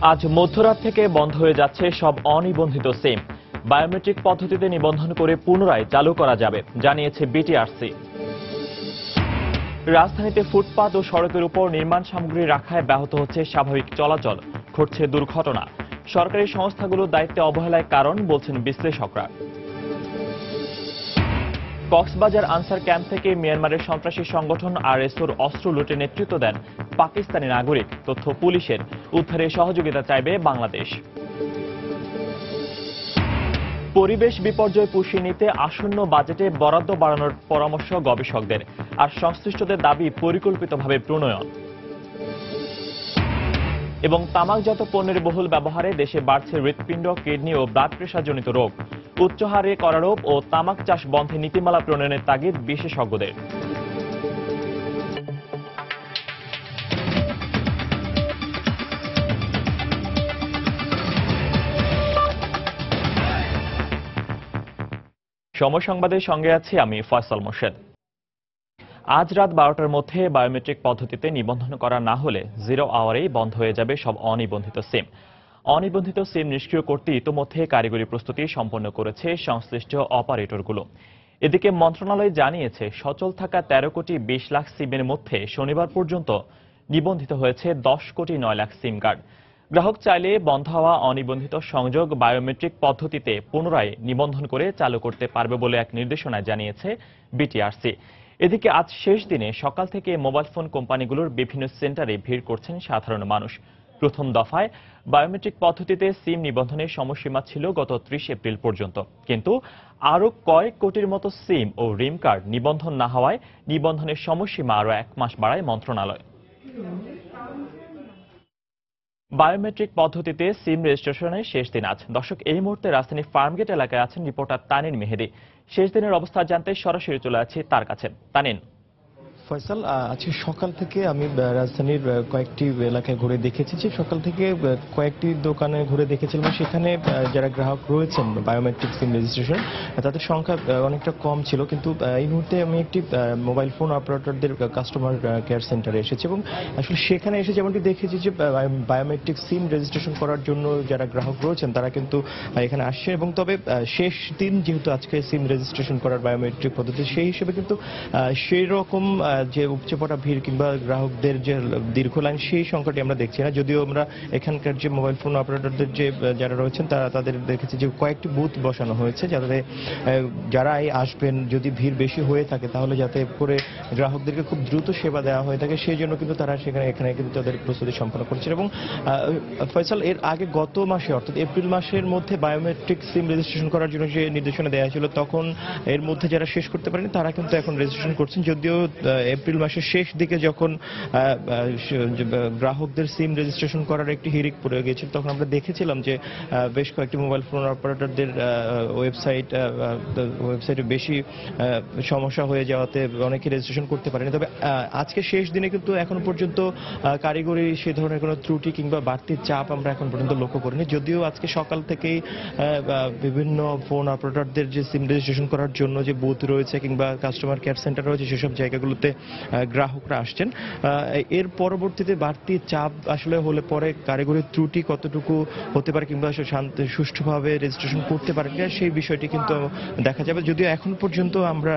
আজ মধ্যরাত থেকে বন্ধ হয়ে যাচ্ছে সব অনিবন্ধিত সিম। বায়োমেট্রিক পদ্ধতিতে নিবন্ধন করে পুনরায় চালু করা যাবে, জানিয়েছে বিটিআরসি। রাজধানীতে ফুটপাত ও সড়কের উপর নির্মাণ সামগ্রী রাখায় ব্যাহত হচ্ছে স্বাভাবিক চলাচল, ঘটছে দুর্ঘটনা। সরকারি সংস্থাগুলোর দায়িত্বে অবহেলার কারণ বলছেন বিশ্লেষকরা। কক্সবাজার আনসার ক্যাম্প থেকে মিয়ানমারের সন্ত্রাসী সংগঠন আরএসওর অস্ত্র লুটে নেতৃত্ব দেন পাকিস্তানি নাগরিক। তথ্য পুলিশের, উদ্ধারে সহযোগিতা চাইবে বাংলাদেশ। পরিবেশ বিপর্যয় পুষিয়ে নিতে আসন্ন বাজেটে বরাদ্দ বাড়ানোর পরামর্শ গবেষকদের, আর সংশ্লিষ্টদের দাবি পরিকল্পিতভাবে প্রণয়ন। এবং তামাকজাত পণ্যের বহুল ব্যবহারে দেশে বাড়ছে হৃৎপিণ্ড, কিডনি ও ব্লাড প্রেশারজনিত রোগ। উচ্চ হারে করারোপ ও তামাক চাষ বন্ধে নীতিমালা প্রণয়নের তাগিদ বিশেষজ্ঞদের। সময় সংবাদের সঙ্গে আছি আমি ফয়সাল মোর্শেদ। আজ রাত 12টার মধ্যে বায়োমেট্রিক পদ্ধতিতে নিবন্ধন করা না হলে 0 আওয়ারেই বন্ধ হয়ে যাবে সব অনিবন্ধিত সিম। অনিবন্ধিত সিম নিষ্ক্রিয় করতে ইতোমধ্যে কারিগরি প্রস্তুতি সম্পন্ন করেছে সংশ্লিষ্ট অপারেটরগুলো। এদিকে মন্ত্রণালয় জানিয়েছে, সচল থাকা 13 কোটি 20 লাখ সিমের মধ্যে শনিবার পর্যন্ত নিবন্ধিত হয়েছে 10 কোটি 9 লাখ সিম কার্ড। গ্রাহক চাইলে বন্ধ হওয়া অনিবন্ধিত সংযোগ বায়োমেট্রিক পদ্ধতিতে পুনরায় নিবন্ধন করে চালু করতে পারবে বলে এক নির্দেশনায় জানিয়েছে বিটিআরসি। এদিকে আজ শেষ দিনে সকাল থেকে মোবাইল ফোন কোম্পানিগুলোর বিভিন্ন সেন্টারে ভিড় করছেন সাধারণ মানুষ। প্রথম দফায় বায়োমেট্রিক পদ্ধতিতে সিম নিবন্ধনের সময়সীমা ছিল গত 30 এপ্রিল পর্যন্ত, কিন্তু আরও কয়েক কোটির মতো সিম ও রিম কার্ড নিবন্ধন না হওয়ায় নিবন্ধনের সময়সীমা আরও 1 মাস বাড়ায় মন্ত্রণালয়। বায়োমেট্রিক পদ্ধতিতে সিম রেজিস্ট্রেশনের শেষ দিন আজ। দর্শক, এই মুহূর্তে রাজধানীর ফার্মগেট এলাকায় আছেন রিপোর্টার তানিন মেহেদি। শেষ দিনের অবস্থা জানতে সরাসরি চলে আছি তার কাছে। তানিন। ফয়সাল, আজকে সকাল থেকে আমি রাজধানীর কয়েকটি এলাকায় ঘুরে দেখেছি, যে সকাল থেকে কয়েকটি দোকানে ঘুরে দেখেছিলাম, সেখানে যারা গ্রাহক রয়েছেন বায়োমেট্রিক সিম রেজিস্ট্রেশন, তাদের সংখ্যা অনেকটা কম ছিল। কিন্তু এই মুহূর্তে আমি একটি মোবাইল ফোন অপারেটরদের কাস্টমার কেয়ার সেন্টারে এসেছি এবং আসলে সেখানে এসে যেমনটি দেখেছি যে বায়োমেট্রিক সিম রেজিস্ট্রেশন করার জন্য যারা গ্রাহক রয়েছেন তারা কিন্তু এখানে আসছে। এবং তবে শেষ দিন যেহেতু আজকে সিম রেজিস্ট্রেশন করার বায়োমেট্রিক পদ্ধতি, সেই হিসেবে কিন্তু সেই রকম যে উপচে পড়া ভিড় কিংবা গ্রাহকদের যে দীর্ঘ লাইন, সেই সংখ্যাটি আমরা দেখছি না। যদিও আমরা এখানকার যে মোবাইল ফোন অপারেটরদের যে যারা রয়েছেন তাদের দেখেছি যে কয়েকটি বুথ বসানো হয়েছে, যাতে যারা আসবেন, যদি ভিড় বেশি হয়ে থাকে তাহলে যাতে করে গ্রাহকদেরকে খুব দ্রুত সেবা দেওয়া হয়ে থাকে, সেই জন্য কিন্তু তারা এখানে কিন্তু তাদের প্রস্তুতি সম্পন্ন করছেন। এবং ফয়সাল, এর আগে গত মাসে অর্থাৎ এপ্রিল মাসের মধ্যে বায়োমেট্রিক সিম রেজিস্ট্রেশন করার জন্য যে নির্দেশনা দেওয়া ছিল, তখন এর মধ্যে যারা শেষ করতে পারেনি তারা কিন্তু এখন রেজিস্ট্রেশন করছেন। যদিও এপ্রিল মাসের শেষ দিকে যখন গ্রাহকদের সিম রেজিস্ট্রেশন করার একটি হিড়িক পড়ে গিয়েছিল, তখন আমরা দেখেছিলাম যে বেশ কয়েকটি মোবাইল ফোন অপারেটরদের ওয়েবসাইটে বেশি সমস্যা হয়ে যাওয়াতে অনেকে রেজিস্ট্রেশন করতে পারেনি। তবে আজকে শেষ দিনে কিন্তু এখন পর্যন্ত কারিগরি সে ধরনের কোনো ত্রুটি কিংবা বাড়তি চাপ আমরা এখন পর্যন্ত লক্ষ্য করিনি। যদিও আজকে সকাল থেকেই বিভিন্ন ফোন অপারেটরদের যে সিম রেজিস্ট্রেশন করার জন্য যে বুথ রয়েছে কিংবা কাস্টমার কেয়ার সেন্টার রয়েছে, সেসব জায়গাগুলোতে গ্রাহকরা আসছেন। এর পরবর্তীতে বাড়তি চাপ আসলে হলে পরে কারিগরি ত্রুটি কতটুকু হতে পারে কিংবা সুষ্ঠুভাবে রেজিস্ট্রেশন করতে পারে কিনা, সেই বিষয়টি কিন্তু দেখা যাবে। যদিও এখন পর্যন্ত আমরা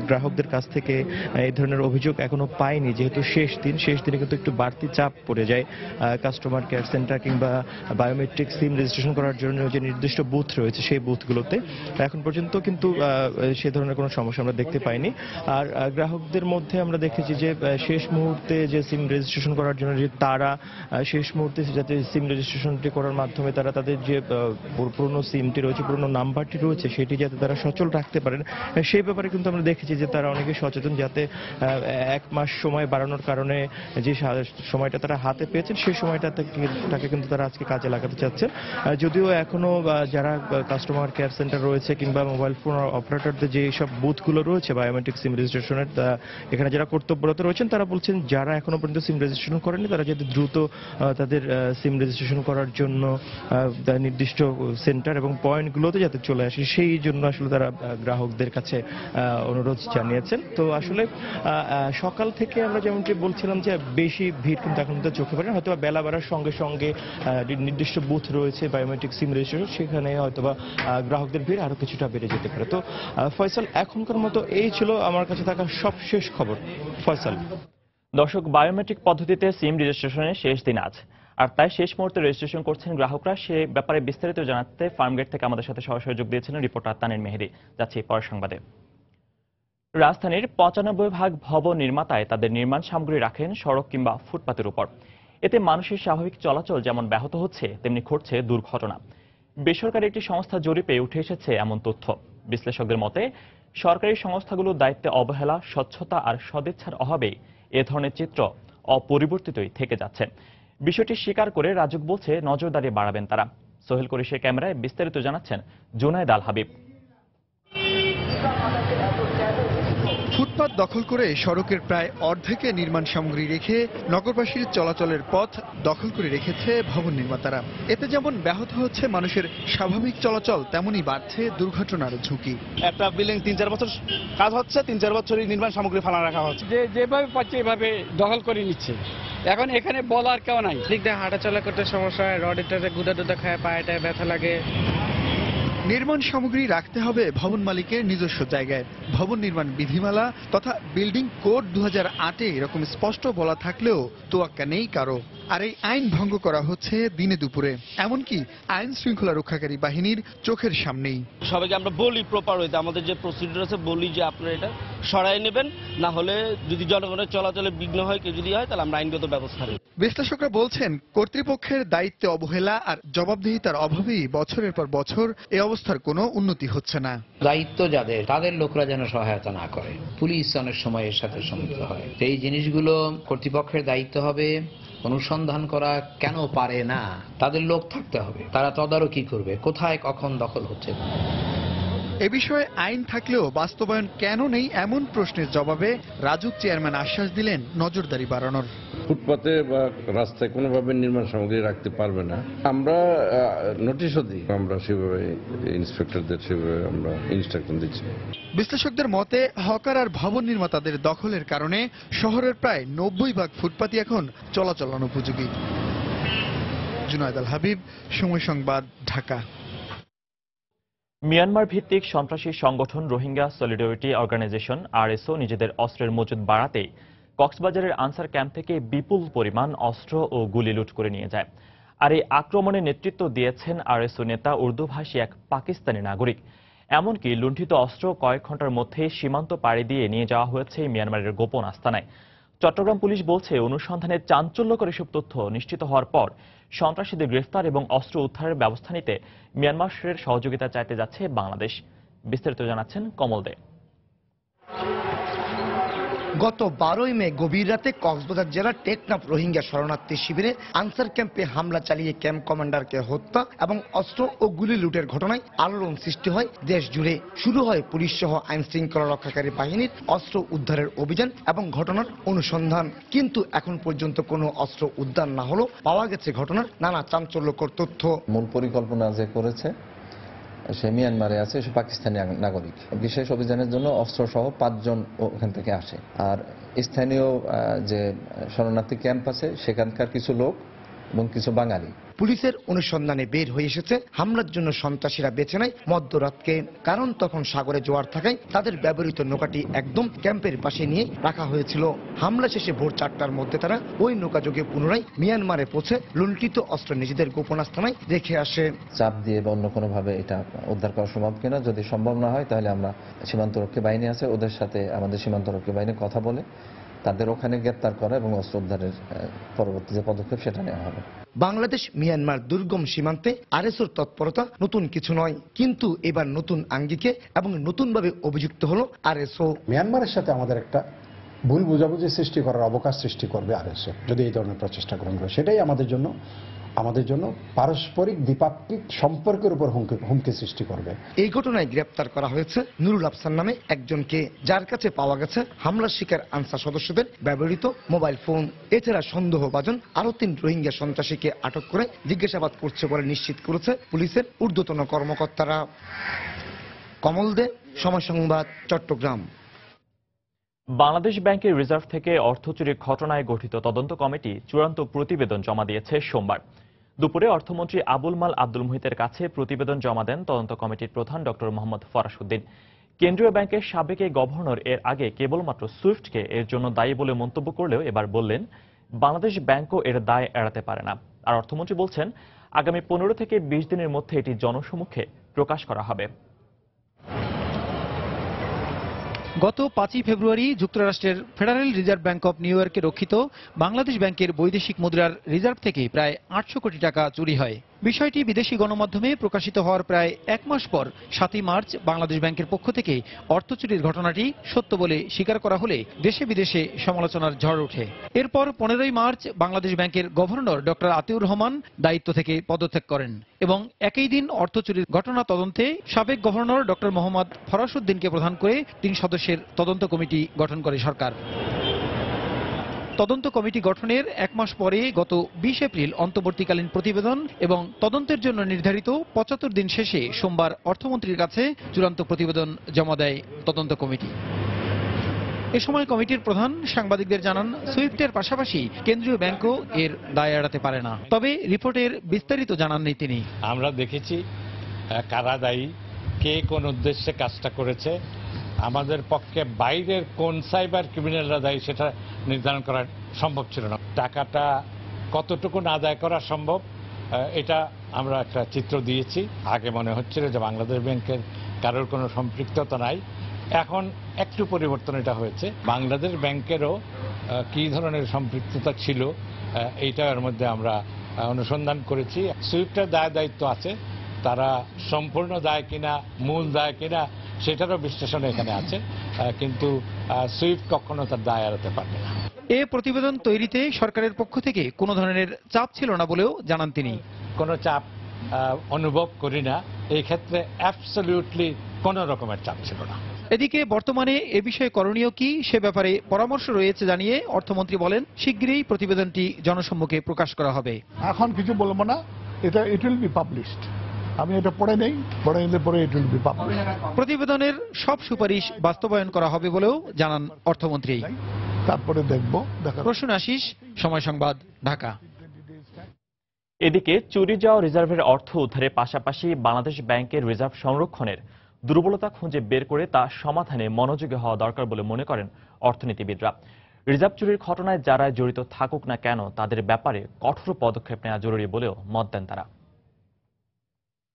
গ্রাহকদের কাছ থেকে এই ধরনের অভিযোগ এখনো পাইনি, যেহেতু শেষ দিনে কিন্তু একটু বাড়তি চাপ পড়ে যায় কাস্টমার কেয়ার সেন্টার কিংবা বায়োমেট্রিক সিম রেজিস্ট্রেশন করার জন্য যে নির্দিষ্ট বুথ রয়েছে সেই বুথগুলোতে। এখন পর্যন্ত কিন্তু সে ধরনের কোনো সমস্যা আমরা দেখতে পাইনি। আর গ্রাহকদের মধ্যে আমরা দেখেছি যে শেষ মুহূর্তে যে সিম রেজিস্ট্রেশন করার জন্য যে তারা শেষ মুহূর্তে যাতে সিম রেজিস্ট্রেশনটি করার মাধ্যমে তারা তাদের যে পুরনো সিমটি রয়েছে, পুরনো নাম্বারটি রয়েছে, সেটি যাতে তারা সচল রাখতে পারেন, সেই ব্যাপারে কিন্তু আমরা দেখেছি যে তারা অনেকে সচেতন, যাতে 1 মাস সময় বাড়ানোর কারণে যে সময়টা তারা হাতে পেয়েছেন, সেই সময়টাকে কিন্তু তারা আজকে কাজে লাগাতে চাচ্ছেন। যদিও এখনো যারা কাস্টমার কেয়ার সেন্টার রয়েছে কিংবা মোবাইল ফোন অপারেটরদের যে সব বুথগুলো রয়েছে বায়োমেট্রিক সিম রেজিস্ট্রেশনের, এখানে যারা কর্তব্যরত রয়েছেন তারা বলছেন যারা এখনো পর্যন্ত সিম রেজিস্ট্রেশন করেনি তারা যাতে দ্রুত তাদের সিম রেজিস্ট্রেশন করার জন্য নির্দিষ্ট সেন্টার এবং পয়েন্টগুলোতে যাতে চলে আসে সেই জন্য আসলে তারা গ্রাহকদের কাছে অনুরোধ জানিয়েছেন। তো আসলে সকাল থেকে আমরা যেমনটি বলছিলাম যে বেশি ভিড় কিন্তু এখন তো চোখে পড়ে, হয়তো বেলা বাড়ার সঙ্গে সঙ্গে নির্দিষ্ট বুথ রয়েছে বায়োমেট্রিক সিম রেজিস্ট্রেশন, সেখানে হয়তোবা গ্রাহকদের ভিড় আরো কিছুটা বেড়ে যেতে পারে। তো ফয়সাল, এখনকার মতো এই ছিল আমার কাছে থাকা সবশেষ খবর। ফয়সাল। দর্শক, বায়োমেট্রিক পদ্ধতিতে সিম রেজিস্ট্রেশনের শেষ দিন আজ, আর তাই শেষ মুহূর্তে রেজিস্ট্রেশন করছেন গ্রাহকরা। সে ব্যাপারে বিস্তারিত জানাতে ফার্মগেট থেকে আমাদের সাথে সরাসরি যোগ দিয়েছিলেন রিপোর্টার তানির মেহেদি। যাচ্ছি পরের সংবাদে। রাজধানীর 95% ভবন নির্মাতায় তাদের নির্মাণ সামগ্রী রাখেন সড়ক কিংবা ফুটপাতের উপর। এতে মানুষের স্বাভাবিক চলাচল যেমন ব্যাহত হচ্ছে, তেমনি ঘটছে দুর্ঘটনা। বেসরকারি একটি সংস্থা জরিপে উঠে এসেছে এমন তথ্য। বিশ্লেষকদের মতে সরকারি সংস্থাগুলোর দায়িত্বে অবহেলা, স্বচ্ছতা আর সদিচ্ছার অভাবে এ ধরনের চিত্র অপরিবর্তিতই থেকে যাচ্ছে। বিষয়টি স্বীকার করে রাজুক বলছে নজরদারি বাড়াবেন তারা। সোহেল কুরেশের ক্যামেরায় বিস্তারিত জানাচ্ছেন জুনায়েদ আল হাবিব। ফুটপাত দখল করে সড়কের প্রায় অর্ধেকে নির্মাণ সামগ্রী রেখে নগরবাসীর চলাচলের পথ দখল করে রেখেছে ভবন নির্মাতারা। এতে যেমন ব্যাহত হচ্ছে মানুষের স্বাভাবিক চলাচল, তেমনই বাড়ছে দুর্ঘটনার ঝুঁকি। একটা বিল্ডিং 3-4 বছর কাজ হচ্ছে, 3-4 বছরই নির্মাণ সামগ্রী ফালা রাখা হচ্ছে, যেভাবে পাচ্ছে এভাবে দখল করে নিচ্ছে। এখন এখানে বলার কেউ নাই। দিক দিয়ে হাঁটাচলা করতে সমস্যা হয়, রডেটাতে গুদা টুদা খায়, পায়েটায় ব্যথা লাগে। নির্মাণ সামগ্রী রাখতে হবে ভবন মালিকের নিজস্ব জায়গায়। ভবন নির্মাণ বিধিমালা তথা বিল্ডিং কোড 2008-এ এরকম স্পষ্ট বলা থাকলেও তোয়াক্কা নেই কারো। আর এই আইন ভঙ্গ করা হচ্ছে দিনে দুপুরে, এমনকি আইন শৃঙ্খলা রক্ষাকারী বাহিনীর চোখের সামনেই। সবাইকে আমরা বলি প্রপার ওয়েতে, আমাদের যে প্রসিডিউর আছে বলি যে আপনারা এটা সরাই নেবেন, না হলে যদি জনগণের চলাচলে বিঘ্ন হয়, কেউ যদি হয়, তাহলে আমরা আইনগত ব্যবস্থা নেব। বিশ্লেষকরা বলছেন কর্তৃপক্ষের দায়িত্বে অবহেলা আর জবাবদিহিতার অভাবেই বছরের পর বছর এই অবস্থার কোনো উন্নতি হচ্ছে না। দায়িত্ব যাদের, তাদের লোকরা যেন সহায়তা না করে, পুলিশ অনেক সময় এর সাথে সম্মিলিত হয়। এই জিনিসগুলো কর্তৃপক্ষের দায়িত্ব হবে অনুসন্ধান করা, কেন পারে না, তাদের লোক থাকতে হবে, তারা তদারকি করবে কোথায় কখন দখল হচ্ছে। এ বিষয়ে আইন থাকলেও বাস্তবায়ন কেন নেই এমন প্রশ্নের জবাবে রাজুক চেয়ারম্যান আশ্বাস দিলেন নজরদারি বাড়ানোর। ফুটপাতে বা রাস্তায় কোনোভাবে নির্মাণ সামগ্রী রাখতে পারবে না, আমরা নোটিশও দিই, আমরা সেভাবে ইন্সপেক্টরদের সেভাবে আমরা ইনস্ট্রাকশন দিচ্ছি। বিশ্লেষকদের মতে হকার আর ভবন নির্মাতাদের দখলের কারণে শহরের প্রায় 90% ফুটপাতই এখন চলাচল অনুপযোগী। জুনায়েদ আল হাবিব, সময় সংবাদ, ঢাকা। মিয়ানমার ভিত্তিক সন্ত্রাসী সংগঠন রোহিঙ্গা সলিডারিটি অর্গানাইজেশন আরএসও নিজেদের অস্ত্রের মজুদ বাড়াতে কক্সবাজারের আনসার ক্যাম্প থেকে বিপুল পরিমাণ অস্ত্র ও গুলি লুট করে নিয়ে যায়। আর এই আক্রমণে নেতৃত্ব দিয়েছেন আরএসও নেতা উর্দুভাষী এক পাকিস্তানি নাগরিক। এমনকি লুণ্ঠিত অস্ত্র কয়েক ঘন্টার মধ্যে সীমান্ত পাড়ি দিয়ে নিয়ে যাওয়া হয়েছে মিয়ানমারের গোপন আস্তানায়। চট্টগ্রাম পুলিশ বলছে অনুসন্ধানে চাঞ্চল্যকর এসব তথ্য নিশ্চিত হওয়ার পর সন্ত্রাসীদের গ্রেফতার এবং অস্ত্র উদ্ধারের ব্যবস্থা নিতে মিয়ানমারের সহযোগিতা চাইতে যাচ্ছে বাংলাদেশ। বিস্তারিত জানাচ্ছেন কমল দে। গত 12ই মে গভীর রাতে কক্সবাজার জেলার টেকনাফ রোহিঙ্গা শরণার্থী শিবিরে আনসার ক্যাম্পে হামলা চালিয়ে ক্যাম্প কমান্ডারকে হত্যা এবং অস্ত্র ও গুলি লুটের ঘটনায় আলোড়ন সৃষ্টি হয় দেশ জুড়ে। শুরু হয় পুলিশ সহ আইন শৃঙ্খলা রক্ষাকারী বাহিনীর অস্ত্র উদ্ধারের অভিযান এবং ঘটনার অনুসন্ধান। কিন্তু এখন পর্যন্ত কোনো অস্ত্র উদ্ধার না হলেও পাওয়া গেছে ঘটনার নানা চাঞ্চল্যকর তথ্য। মূল পরিকল্পনা যে করেছে সে মিয়ানমারে আছে, সে পাকিস্তানি নাগরিক। বিশেষ অভিযানের জন্য অস্ত্র সহ 5 জন ওখান থেকে আসে। আর স্থানীয় যে শরণার্থী ক্যাম্প আছে সেখানকার কিছু লোক এবং কিছু বাঙালি। পুলিশের অনুসন্ধানে বের হয়ে এসেছে হামলার জন্য সন্ত্রাসীরা বেছে নেয় মধ্যরাতকে, কারণ তখন সাগরে জোয়ার থাকায় তাদের ব্যবহৃত নৌকাটি একদম ক্যাম্পের পাশে নিয়ে রাখা হয়েছিল। হামলা শেষে ভোর 4টার মধ্যে তারা ওই নৌকাযোগে পুনরায় মিয়ানমারে পৌঁছে লুণ্ঠিত অস্ত্র নিজেদের গোপন আস্তানায় রেখে আসে। চাপ দিয়ে বা অন্য কোনোভাবে এটা উদ্ধার করা সম্ভব কিনা, যদি সম্ভব না হয় তাহলে আমরা সীমান্তরক্ষী বাহিনী আছে ওদের সাথে আমাদের সীমান্তরক্ষী বাহিনী কথা বলে তাদের ওখানে গ্রেপ্তার করা এবং অস্ত্র উদ্ধারের পরবর্তী যে পদক্ষেপ সেটা নেওয়া হবে। বাংলাদেশ মিয়ানমার দুর্গম সীমান্তে আরএসওর তৎপরতা নতুন কিছু নয়, কিন্তু এবার নতুন আঙ্গিকে এবং নতুনভাবে অভিযুক্ত হলো আরএসও। মিয়ানমারের সাথে আমাদের একটা ভুল বোঝাবুঝি সৃষ্টি করার অবকাশ সৃষ্টি করবে আরএসও যদি এই ধরনের প্রচেষ্টা গ্রহণ করে, সেটাই আমাদের জন্য আমাদের জন্য পারস্পরিক দ্বিপাক্ষিক সম্পর্কের উপর হুমকি সৃষ্টি করবে। এই ঘটনায় গ্রেপ্তার করা হয়েছে নুরুল আফসার নামে একজনকে, যার কাছে পাওয়া গেছে হামলার শিকার আনসার সদস্যদের ব্যবহৃত মোবাইল ফোন। এছাড়া সন্দেহভাজন আরো 3 রোহিঙ্গা সন্ত্রাসীকে আটক করে জিজ্ঞাসাবাদ করছে বলে নিশ্চিত করেছে পুলিশের ঊর্ধ্বতন কর্মকর্তারা। কমল দে, সময় সংবাদ, চট্টগ্রাম। বাংলাদেশ ব্যাংকের রিজার্ভ থেকে অর্থ চুরির ঘটনায় গঠিত তদন্ত কমিটি চূড়ান্ত প্রতিবেদন জমা দিয়েছে সোমবার দুপুরে। অর্থমন্ত্রী আবুল মাল আব্দুল মুহিতের কাছে প্রতিবেদন জমা দেন তদন্ত কমিটির প্রধান ডক্টর মোহাম্মদ ফরাসউদ্দিন। কেন্দ্রীয় ব্যাংকের সাবেক এই গভর্নর এর আগে কেবলমাত্র সুইফটকে এর জন্য দায়ী বলে মন্তব্য করলেও এবার বললেন বাংলাদেশ ব্যাংকও এর দায় এড়াতে পারে না। আর অর্থমন্ত্রী বলছেন আগামী 15 থেকে 20 দিনের মধ্যে এটি জনসমক্ষে প্রকাশ করা হবে। গত 5 ফেব্রুয়ারি যুক্তরাষ্ট্রের federal reserve bank of new ইয়র্কে রক্ষিত বাংলাদেশ ব্যাংকের বৈদেশিক মুদ্রার রিজার্ভ থেকে প্রায় 800 কোটি টাকা চুরি হয়। বিষয়টি বিদেশি গণমাধ্যমে প্রকাশিত হওয়ার প্রায় 1 মাস পর 7 মার্চ বাংলাদেশ ব্যাংকের পক্ষ থেকে অর্থ চুরির ঘটনাটি সত্য বলে স্বীকার করা হলে দেশে বিদেশে সমালোচনার ঝড় ওঠে। এরপর 15 মার্চ বাংলাদেশ ব্যাংকের গভর্নর ডক্টর আতিউর রহমান দায়িত্ব থেকে পদত্যাগ করেন এবং একই দিন অর্থ চুরির ঘটনা তদন্তে সাবেক গভর্নর ডক্টর মোহাম্মদ ফরাসউদ্দিনকে প্রধান করে 3 সদস্যের তদন্ত কমিটি গঠন করে সরকার। তদন্ত কমিটি গঠনের 1 মাস পরে গত 20 এপ্রিল অন্তর্বর্তীকালীন প্রতিবেদন এবং তদন্তের জন্য নির্ধারিত 75 দিন শেষে সোমবার অর্থমন্ত্রীর কাছে চূড়ান্ত প্রতিবেদন জমা দেয় তদন্ত কমিটি। এ সময় কমিটির প্রধান সাংবাদিকদের জানান সুইফটের পাশাপাশি কেন্দ্রীয় ব্যাংকও এর দায় এড়াতে পারে না। তবে রিপোর্টের বিস্তারিত জানাননি তিনি। আমরা দেখেছি কারা দায়ী, কে কোন উদ্দেশ্যে কাজটা করেছে। আমাদের পক্ষে বাইরের কোন সাইবার ক্রিমিনালরা দায়ী সেটা নির্ধারণ করা সম্ভব ছিল না। টাকাটা কতটুকু আদায় করা সম্ভব এটা আমরা একটা চিত্র দিয়েছি। আগে মনে হচ্ছিল যে বাংলাদেশ ব্যাংকের কারোর কোনো সম্পৃক্ততা নাই, এখন একটু পরিবর্তন এটা হয়েছে। বাংলাদেশ ব্যাংকেরও কী ধরনের সম্পৃক্ততা ছিল এইটা এর মধ্যে আমরা অনুসন্ধান করেছি। সুইফটের দায় দায়িত্ব আছে, তারা সম্পূর্ণ দায় কিনা মূল দায় কিনা সেটারও বিশ্লেষণ এখানে আছে, কিন্তু সুইফট কখনো তার দায় এড়াতে পারবে না। এ প্রতিবেদন তৈরিতে সরকারের পক্ষ থেকে কোনো ধরনের চাপ ছিল না বলেও জানান তিনি। কোনো চাপ অনুভব করি না, এই ক্ষেত্রে অ্যাবসলিউটলি কোনো রকমের চাপ ছিল না। এদিকে বর্তমানে এ বিষয়ে করণীয় কি সে ব্যাপারে পরামর্শ রয়েছে জানিয়ে অর্থমন্ত্রী বলেন শীঘ্রই প্রতিবেদনটি জনসম্মুখে প্রকাশ করা হবে। এখন কিছু বলবো না, এটা ইট উইল বি পাবলিশড। আমি এটা পড়ে নেই, পড়ে নিলে পরে ইট উইল বি পাবলিশড। প্রতিবেদনের সব সুপারিশ বাস্তবায়ন করা হবে বলেও জানান অর্থমন্ত্রী। তারপরে দেখব। প্রসূন আশিস, সময় সংবাদ, ঢাকা। এদিকে চুরি যাওয়া রিজার্ভের অর্থ উদ্ধারের পাশাপাশি বাংলাদেশ ব্যাংকের রিজার্ভ সংরক্ষণের দুর্বলতা খুঁজে বের করে তা সমাধানে মনোযোগী হওয়া দরকার বলে মনে করেন অর্থনীতিবিদরা। রিজার্ভ চুরির ঘটনায় যারা জড়িত থাকুক না কেন তাদের ব্যাপারে কঠোর পদক্ষেপ নেওয়া জরুরি বলেও মত দেন তারা।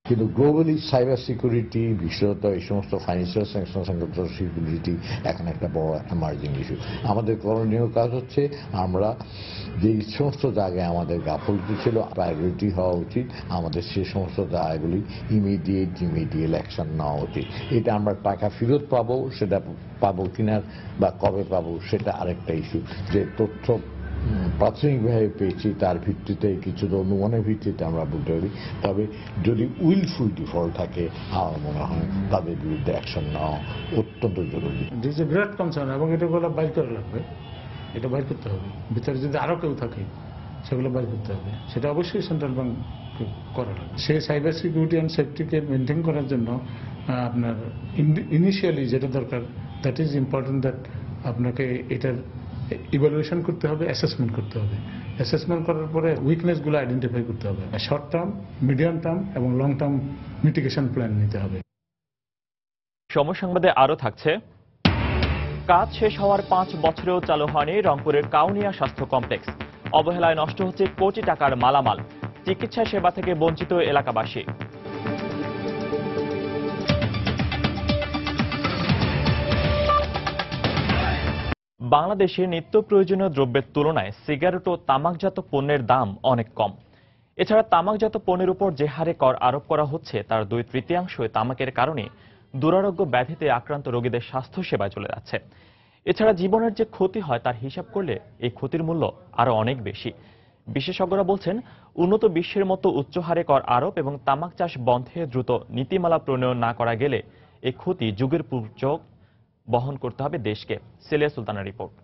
কিন্তু গ্লোবালি সাইবার সিকিউরিটি, বিশেষত এই সমস্ত ফাইন্যান্সিয়াল স্যাংশন সংক্রান্ত সিকিউরিটি এখন একটা বড় এমার্জিং ইস্যু। আমাদের করণীয় কাজ হচ্ছে আমরা যে সমস্ত জায়গায় আমাদের গাফলতি ছিল, প্রায়োরিটি হওয়া উচিত, আমাদের সে সমস্ত জায়গাগুলি ইমিডিয়েট অ্যাকশন নেওয়া উচিত। এটা আমরা টাকা ফেরত পাবো, সেটা পাবো কিনা বা কবে পাবো সেটা আরেকটা ইস্যু। যে তথ্য প্রাথমিকভাবে পেয়েছি তার ভিত্তিতে কিছু অনুমানের ভিত্তিতে আমরা বলতে পারি, তবে যদি উইলফুল ডিফল্ট থাকে আমার মনে হয় তাদের বিরুদ্ধে অ্যাকশন নেওয়া অত্যন্ত জরুরি। দিস এ গ্রেট কনসার্ন এবং এটাগুলো বাইর করা লাগবে, এটা বাইর করতে হবে। ভিতরে যদি আরও কেউ থাকে সেগুলো বাইর করতে হবে, সেটা অবশ্যই সেন্ট্রাল ব্যাংক করা লাগবে। সেই সাইবার সিকিউরিটি অ্যান্ড সেফটিকে মেনটেন করার জন্য আপনার ইনিশিয়ালি যেটা দরকার, দ্যাট ইজ ইম্পর্টেন্ট, দ্যাট আপনাকে এটার ইভ্যালুয়েশন করতে হবে, অ্যাসেসমেন্ট করতে হবে। অ্যাসেসমেন্ট করার পরে উইকনেসগুলো আইডেন্টিফাই করতে হবে। শর্ট টার্ম, মিডিয়াম টার্ম এবং লং টার্ম মিটিগেশন প্ল্যান নিতে হবে। সময় সংবাদে আরও থাকছে, কাজ শেষ হওয়ার 5 বছরেও চালু হয়নি রংপুরের কাউনিয়া স্বাস্থ্য কমপ্লেক্স। অবহেলায় নষ্ট হচ্ছে কোটি টাকার মালামাল, চিকিৎসা সেবা থেকে বঞ্চিত এলাকাবাসী। বাংলাদেশে নিত্য প্রয়োজনীয় দ্রব্যের তুলনায় সিগারেট ও তামাকজাত পণ্যের দাম অনেক কম। এছাড়া তামাকজাত পণ্যের উপর যে হারে কর আরোপ করা হচ্ছে তার 2/3 তামাকের কারণে দুরারোগ্য ব্যাধিতে আক্রান্ত রোগীদের স্বাস্থ্য সেবায় চলে যাচ্ছে। এছাড়া জীবনের যে ক্ষতি হয় তার হিসাব করলে এই ক্ষতির মূল্য আরো অনেক বেশি। বিশেষজ্ঞরা বলছেন, উন্নত বিশ্বের মতো উচ্চ হারে কর আরোপ এবং তামাক চাষ বন্ধে দ্রুত নীতিমালা প্রণয়ন না করা গেলে এই ক্ষতি যুগের পূর্বক বহন করতে হবে দেশকে। সেলিয়া সুলতানার report.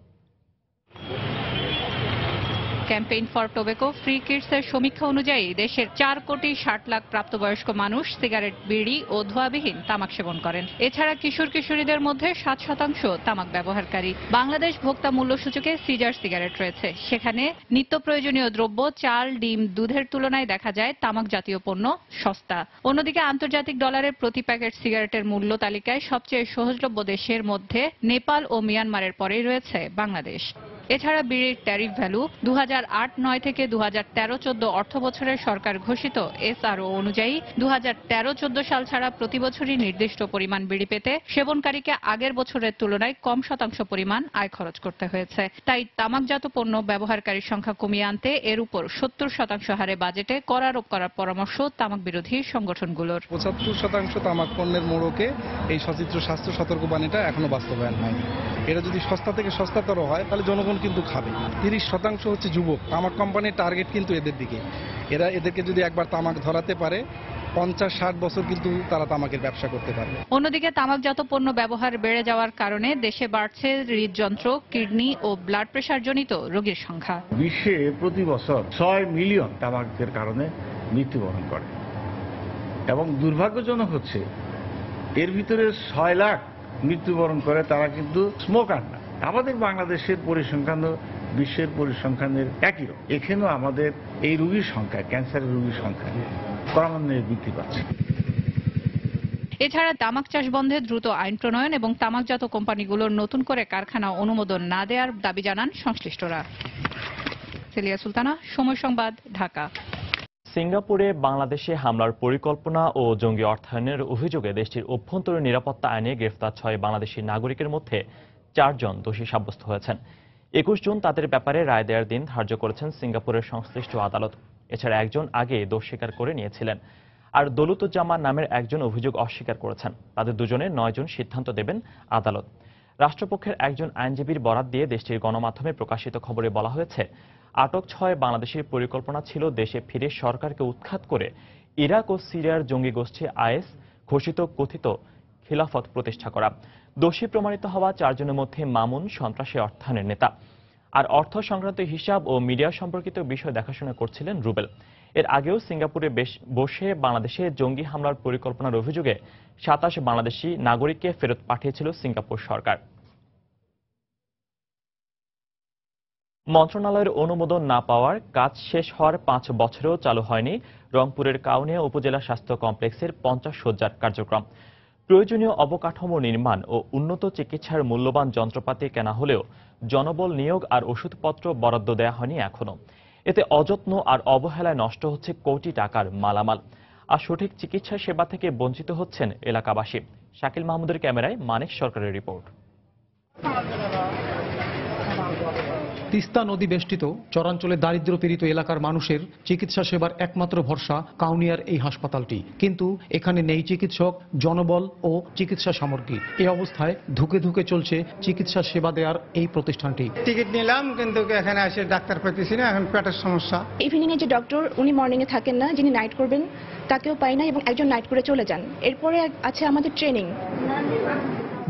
Campaign for tobacco free কিডসের সমীক্ষা অনুযায়ী দেশের 4,60,00,000 প্রাপ্তবয়স্ক মানুষ সিগারেট, বিড়ি ও ধোঁয়াবিহীন তামাক সেবন করেন। এছাড়া কিশোর কিশোরীদের মধ্যে 7% তামাক ব্যবহারকারী। বাংলাদেশ ভোক্তা মূল্য সূচকে সিজার সিগারেট রয়েছে। সেখানে নিত্য প্রয়োজনীয় দ্রব্য, চাল, ডিম, দুধের তুলনায় দেখা যায় তামাক জাতীয় পণ্য সস্তা। অন্যদিকে আন্তর্জাতিক ডলারের প্রতি প্যাকেট সিগারেটের মূল্য তালিকায় সবচেয়ে সহজলভ্য দেশের মধ্যে নেপাল ও মিয়ানমারের পরেই রয়েছে বাংলাদেশ। এছাড়া বিড়ির ট্যারিফ ভ্যালু 2008-09 থেকে 2013-14 অর্থ বছরের সরকার ঘোষিত এসআরও অনুযায়ী 2013-14 সাল ছাড়া প্রতি বছরই নির্দিষ্ট পরিমাণ বিড়ি পেতে সেবনকারীকে আগের বছরের তুলনায় কম শতাংশ পরিমাণ আয় খরচ করতে হয়েছে। তাই তামাকজাত পণ্য ব্যবহারকারীর সংখ্যা কমিয়ে আনতে এর উপর 70% হারে বাজেটে কর আরোপ করার পরামর্শ তামাক বিরোধী সংগঠনগুলোর। 75% তামাক পণ্যের মোড়কে এই সচিত্র স্বাস্থ্য সতর্কবাণীটা এখনো বাস্তবায়ন হয়নি। এটা যদি সস্তা থেকে সস্তাতর হয় তাহলে জনগণ কিন্তু খাবে। 30% হচ্ছে যুবক। তামাক কোম্পানির টার্গেট কিন্তু এদের দিকে। এদেরকে যদি একবার তামাক ধরাতে পারে 50-60 বছর কিন্তু তারা তামাকের ব্যবসা করতে পারবে। অন্যদিকে তামাকজাত পণ্য ব্যবহার বেড়ে যাওয়ার কারণে দেশে বাড়ছে হৃদযন্ত্র, কিডনি ও ব্লাড প্রেশার জনিত রোগীর সংখ্যা। বিশ্বে প্রতি বছর 6 মিলিয়ন তামাকের কারণে মৃত্যুবরণ করে এবং দুর্ভাগ্যজনক হচ্ছে এর ভিতরে 6 লাখ মৃত্যুবরণ করে তারা কিন্তু স্মোকার না। আমাদের বাংলাদেশের পরিসংখ্যান বিশ্বের পরিসংখ্যানের একই রকম। এখানেও আমাদের এই রোগীর সংখ্যা, ক্যান্সারের রোগীর সংখ্যা ক্রমান্বয়ে বৃদ্ধি পাচ্ছে। এছাড়া তামাক চাষ বন্ধে দ্রুত আইন প্রণয়ন এবং তামাকজাত কোম্পানিগুলোর নতুন করে কারখানা অনুমোদন না দেওয়ার দাবি জানান সংশ্লিষ্টরা। সেলিয়া সুলতানা, সময় সংবাদ, ঢাকা। সিঙ্গাপুরে বাংলাদেশে হামলার পরিকল্পনা ও জঙ্গি অর্থায়নের অভিযোগে দেশটির অভ্যন্তরীণ নিরাপত্তা আইনে গ্রেফতার 6 বাংলাদেশি নাগরিকের মধ্যে 4 জন দোষী সাব্যস্ত হয়েছেন। 21 জুন তাদের ব্যাপারে রায় দেওয়ার দিন ধার্য করেছেন সিঙ্গাপুরের সংশ্লিষ্ট আদালত। এছাড়া একজন আগে দোষ স্বীকার করে নিয়েছিলেন, আর দৌলতুজ্জামান নামের একজন অভিযোগ অস্বীকার করেছেন। তাদের দুজনে 9 জন সিদ্ধান্ত দেবেন আদালত। রাষ্ট্রপক্ষের একজন আইনজীবীর বরাত দিয়ে দেশটির গণমাধ্যমে প্রকাশিত খবরে বলা হয়েছে, আটক 6 বাংলাদেশের পরিকল্পনা ছিল দেশে ফিরে সরকারকে উৎখাত করে ইরাক ও সিরিয়ার জঙ্গি গোষ্ঠী আইএস ঘোষিত কথিত খিলাফত প্রতিষ্ঠা করা। দোষী প্রমাণিত হওয়া 4 জনের মধ্যে মামুন সন্ত্রাসী অর্থায়নের নেতা, আর অর্থ সংক্রান্ত হিসাব ও মিডিয়া সম্পর্কিত বিষয় দেখাশোনা করছিলেন রুবেল। এর আগেও সিঙ্গাপুরে বসে বাংলাদেশে জঙ্গি হামলার পরিকল্পনার অভিযোগে 27 বাংলাদেশি নাগরিককে ফেরত পাঠিয়েছিল সিঙ্গাপুর সরকার। মন্ত্রণালয়ের অনুমোদন না পাওয়ার কাজ শেষ হওয়ার 5 বছরেও চালু হয়নি রংপুরের কাউনিয়া উপজেলা স্বাস্থ্য কমপ্লেক্সের 50 শয্যার কার্যক্রম। প্রয়োজনীয় অবকাঠামো নির্মাণ ও উন্নত চিকিৎসার মূল্যবান যন্ত্রপাতি কেনা হলেও জনবল নিয়োগ আর ওষুধপত্র বরাদ্দ দেওয়া হয়নি এখনো। এতে অযত্ন আর অবহেলায় নষ্ট হচ্ছে কোটি টাকার মালামাল, আর সঠিক চিকিৎসা সেবা থেকে বঞ্চিত হচ্ছেন এলাকাবাসী। শাকিল মাহমুদের ক্যামেরায় মানিক সরকারের রিপোর্ট। তিস্তা নদী বেষ্টিত চরাঞ্চলে দারিদ্র পীড়িত এলাকার মানুষের চিকিৎসা সেবার একমাত্র ভরসা কাউনিয়ার এই হাসপাতালটি। কিন্তু এখানে নেই চিকিৎসক, জনবল ও চিকিৎসা সামগ্রী। এই অবস্থায় ধুকে ধুকে চলছে চিকিৎসা সেবা দেওয়ার এই প্রতিষ্ঠানটি। টিকিট নিলাম কিন্তু এখানে এসে ডাক্তার পেতেছি না, এখন পেটের সমস্যা। ইভিনিং এ যে ডক্টর উনি মর্নিং এ থাকেন না, যিনি নাইট করবেন তাকেও পাই না এবং একজন নাইট করে চলে যান। এরপরে আছে আমাদের ট্রেনিং।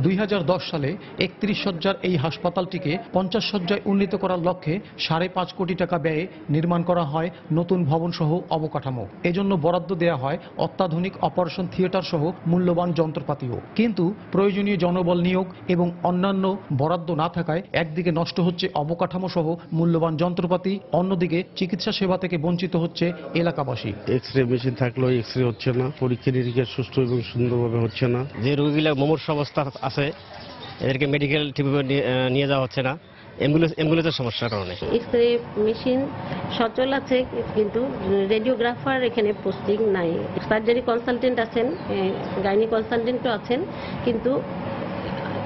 2010 সালে 31 শয্যার এই হাসপাতালটিকে 50 শয্যায় উন্নীত করার লক্ষ্যে 5.5 কোটি টাকা ব্যয়ে নির্মাণ করা হয় নতুন ভবন সহ অবকাঠামো। এজন্য বরাদ্দ দেওয়া হয় অত্যাধুনিক অপারেশন থিয়েটার সহ মূল্যবান যন্ত্রপাতিও। কিন্তু প্রয়োজনীয় জনবল নিয়োগ এবং অন্যান্য বরাদ্দ না থাকায় একদিকে নষ্ট হচ্ছে অবকাঠামো সহ মূল্যবান যন্ত্রপাতি, অন্যদিকে চিকিৎসা সেবা থেকে বঞ্চিত হচ্ছে এলাকাবাসী। এক্সরে মেশিন থাকলেও এক্সরে হচ্ছে না, পরীক্ষা নিরীক্ষা সুষ্ঠু এবং সুন্দরভাবে হচ্ছে না। যে রোগীগুলো মুমূর্ষু অবস্থা আছে এদেরকে মেডিকেল ট্রিটমেন্ট নিয়ে যাওয়া হচ্ছে না অ্যাম্বুলেন্সের সমস্যার কারণে। এক্সরে মেশিন সচল আছে কিন্তু রেডিওগ্রাফার এখানে পোস্টিং নাই। সার্জারি কনসালটেন্ট আছেন, গাইনি কনসালটেন্টও আছেন, কিন্তু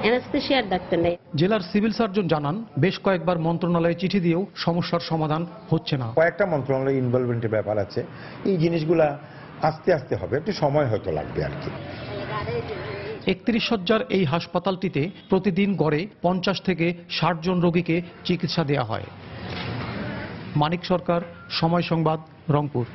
অ্যানেস্থেসিয়ার ডাক্তার নেই। জেলার সিভিল সার্জন জানান, বেশ কয়েকবার মন্ত্রণালয়ে চিঠি দিয়েও সমস্যার সমাধান হচ্ছে না। কয়েকটা মন্ত্রণালয় ইনভলভমেন্টের ব্যাপার আছে। এই জিনিসগুলা আস্তে আস্তে হবে, একটু সময় হয়তো লাগবে আর কি। 31 শয্যার এই হাসপাতালটিতে প্রতিদিন গড়ে 50 থেকে 60 জন রোগীকে চিকিৎসা দেওয়া হয়। মানিক সরকার, সময় সংবাদ, রংপুর।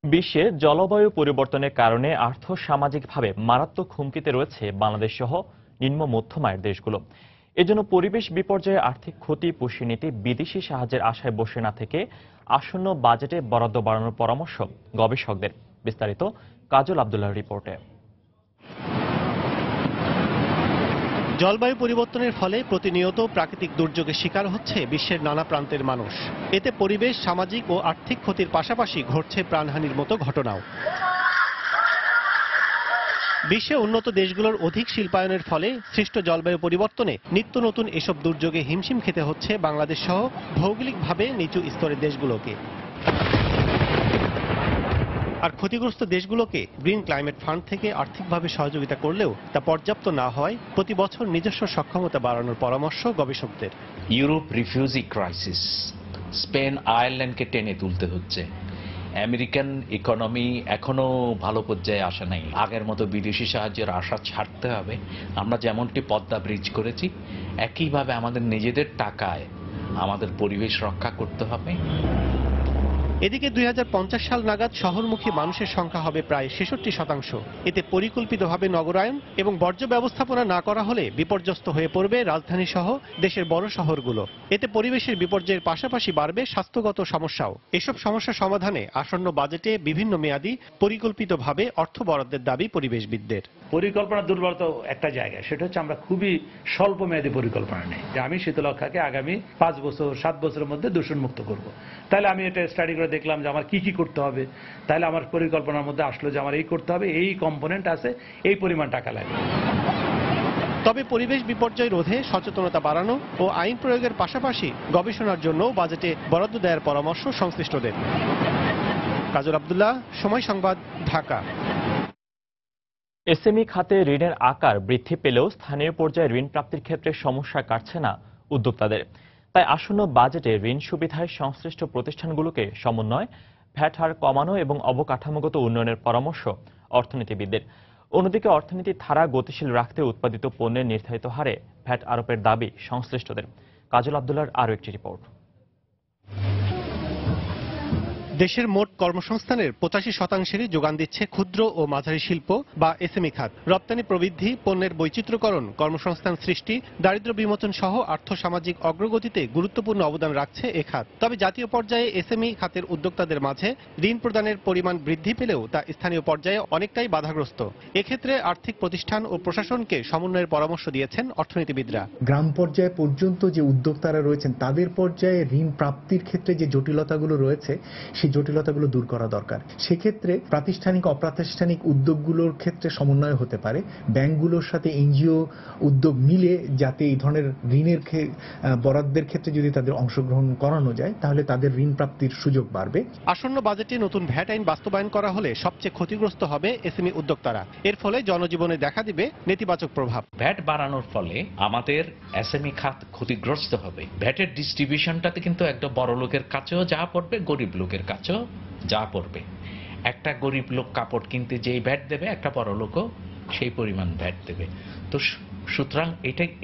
বিশ্বে জলবায়ু পরিবর্তনের কারণে আর্থ-সামাজিকভাবে মারাত্মক হুমকিতে রয়েছে বাংলাদেশ সহ নিম্ন মধ্যম আয়ের দেশগুলো। এজন্য পরিবেশ বিপর্যয়ে আর্থিক ক্ষতি পুষিয়ে নিতে বিদেশি সাহায্যের আশায় বসে না থেকে আসন্ন বাজেটে বরাদ্দ বাড়ানোর পরামর্শ গবেষকদের। বিস্তারিত কাজল আব্দুল্লাহর রিপোর্টে। জলবায়ু পরিবর্তনের ফলে প্রতিনিয়ত প্রাকৃতিক দুর্যোগের শিকার হচ্ছে বিশ্বের নানা প্রান্তের মানুষ। এতে পরিবেশ, সামাজিক ও আর্থিক ক্ষতির পাশাপাশি ঘটছে প্রাণহানির মতো ঘটনাও। বিশ্বে উন্নত দেশগুলোর অধিক শিল্পায়নের ফলে সৃষ্ট জলবায়ু পরিবর্তনে নিত্য নতুন এসব দুর্যোগে হিমশিম খেতে হচ্ছে বাংলাদেশ সহ ভৌগোলিকভাবে নিচু স্তরের দেশগুলোকে। আর ক্ষতিগ্রস্ত দেশগুলোকে গ্রিন ক্লাইমেট ফান্ড থেকে আর্থিকভাবে সহযোগিতা করলেও তা পর্যাপ্ত না হয় প্রতি বছর নিজস্ব সক্ষমতা বাড়ানোর পরামর্শ গবেষকদের। ইউরোপ রিফিউজি ক্রাইসিস, স্পেন আয়ারল্যান্ডকে টেনে তুলতে হচ্ছে। আমেরিকান ইকোনমি এখনো ভালো পর্যায়ে আসে নাই। আগের মতো বিদেশি সাহায্যের আশা ছাড়তে হবে। আমরা যেমনটি পদ্মা ব্রিজ করেছি, একইভাবে আমাদের নিজেদের টাকায় আমাদের পরিবেশ রক্ষা করতে হবে। এদিকে 2050 সাল নাগাদ শহরমুখী মানুষের সংখ্যা হবে প্রায় 66%। এতে পরিকল্পিতভাবে নগরায়ন এবং বর্জ্য ব্যবস্থাপনা না করা হলে বিপর্যস্ত হয়ে পড়বে রাজধানী সহ দেশের বড় শহরগুলো। এতে পরিবেশের বিপর্যয়ের পাশাপাশি বাড়বে স্বাস্থ্যগত সমস্যাও। এসব সমস্যা সমাধানে আসন্ন বাজেটে বিভিন্ন মেয়াদী পরিকল্পিতভাবে অর্থ বরাদ্দের দাবি পরিবেশবিদদের। পরিকল্পনা দুর্বলতা একটা জায়গা, সেটা হচ্ছে আমরা খুবই স্বল্প মেয়াদী পরিকল্পনা নেই যে আমি শীতলক্ষাকে আগামী 5 বছর 7 বছরের মধ্যে দূষণমুক্ত করব। তাহলে আমি এটা স্টাডি করে দেখলাম যে আমার কি কি করতে হবে, তাহলে আমার পরিকল্পনার মধ্যে আসলো যে আমার এই করতে হবে, এই কম্পোনেন্ট আছে, এই পরিমাণ টাকা লাগবে। তবে পরিবেশ বিপর্যয় রোধে সচেতনতা বাড়ানো ও আইন প্রয়োগের পাশাপাশি গবেষণার জন্য বাজেটে বরাদ্দ দেওয়ার পরামর্শ সংশ্লিষ্টদের। কাজল আব্দুল্লাহ, সময় সংবাদ, ঢাকা। এসএমই খাতে ঋণের আকার বৃদ্ধি পেলেও স্থানীয় পর্যায়ে ঋণ প্রাপ্তির ক্ষেত্রে সমস্যা কাটছে না উদ্যোক্তাদের। তাই আসন্ন বাজেটে ঋণ সুবিধায় সংশ্লিষ্ট প্রতিষ্ঠানগুলোকে সমন্বয়, ভ্যাট হার কমানো এবং অবকাঠামোগত উন্নয়নের পরামর্শ অর্থনীতিবিদদের। অন্যদিকে অর্থনীতির ধারা গতিশীল রাখতে উৎপাদিত পণ্যের নির্ধারিত হারে ভ্যাট আরোপের দাবি সংশ্লিষ্টদের। কাজল আব্দুল্লাহর আরও একটি রিপোর্ট। দেশের মোট কর্মসংস্থানের 85%-ই যোগান দিচ্ছে ক্ষুদ্র ও মাঝারি শিল্প বা এসএমই খাত। রপ্তানি প্রবৃদ্ধি, পণ্যের বৈচিত্র্যকরণ, কর্মসংস্থান সৃষ্টি, দারিদ্র্য বিমোচন সহ আর্থসামাজিক অগ্রগতিতে গুরুত্বপূর্ণ অবদান রাখছে এ খাত। তবে জাতীয় পর্যায়ে এসএমই খাতের উদ্যোক্তাদের মাঝে ঋণ প্রদানের পরিমাণ বৃদ্ধি পেলেও তা স্থানীয় পর্যায়ে অনেকটাই বাধাগ্রস্ত। এক্ষেত্রে আর্থিক প্রতিষ্ঠান ও প্রশাসনকে সমন্বয়ের পরামর্শ দিয়েছেন অর্থনীতিবিদরা। গ্রাম পর্যায়ে পর্যন্ত যে উদ্যোক্তারা রয়েছেন তাদের পর্যায়ে ঋণ প্রাপ্তির ক্ষেত্রে যে জটিলতাগুলো রয়েছে সেই জটিলতাগুলো দূর করা দরকার। সেক্ষেত্রে প্রাতিষ্ঠানিক অপ্রাতিষ্ঠানিক উদ্যোগগুলোর ক্ষেত্রে সমন্বয় হতে পারে। ব্যাংকগুলোর সাথে এনজিও উদ্যোগ মিলে যাতে এই ধরনের ঋণের বরাদ্দের ক্ষেত্রে যদি তাদের অংশগ্রহণ করানো যায় তাহলে তাদের ঋণ প্রাপ্তির সুযোগ বাড়বে। আসন্ন বাজেটে নতুন ভ্যাট আইন বাস্তবায়ন করা হলে সবচেয়ে ক্ষতিগ্রস্ত হবে এসএমই উদ্যোক্তারা। এর ফলে জনজীবনে দেখা দিবে নেতিবাচক প্রভাব। ভ্যাট বাড়ানোর ফলে আমাদের এসএমই খাত ক্ষতিগ্রস্ত হবে। ভ্যাটের ডিস্ট্রিবিউশনটাতে কিন্তু একটা বড় লোকের কাছেও যা পড়বে, গরিব লোকের কাছেও যা পড়বে। একটা গরিব লোক কাপড় কিনতে যেই ভ্যাট দেবে, একটা বড় লোকও সেই পরিমাণ ভ্যাট দেবে। তো সুতরাং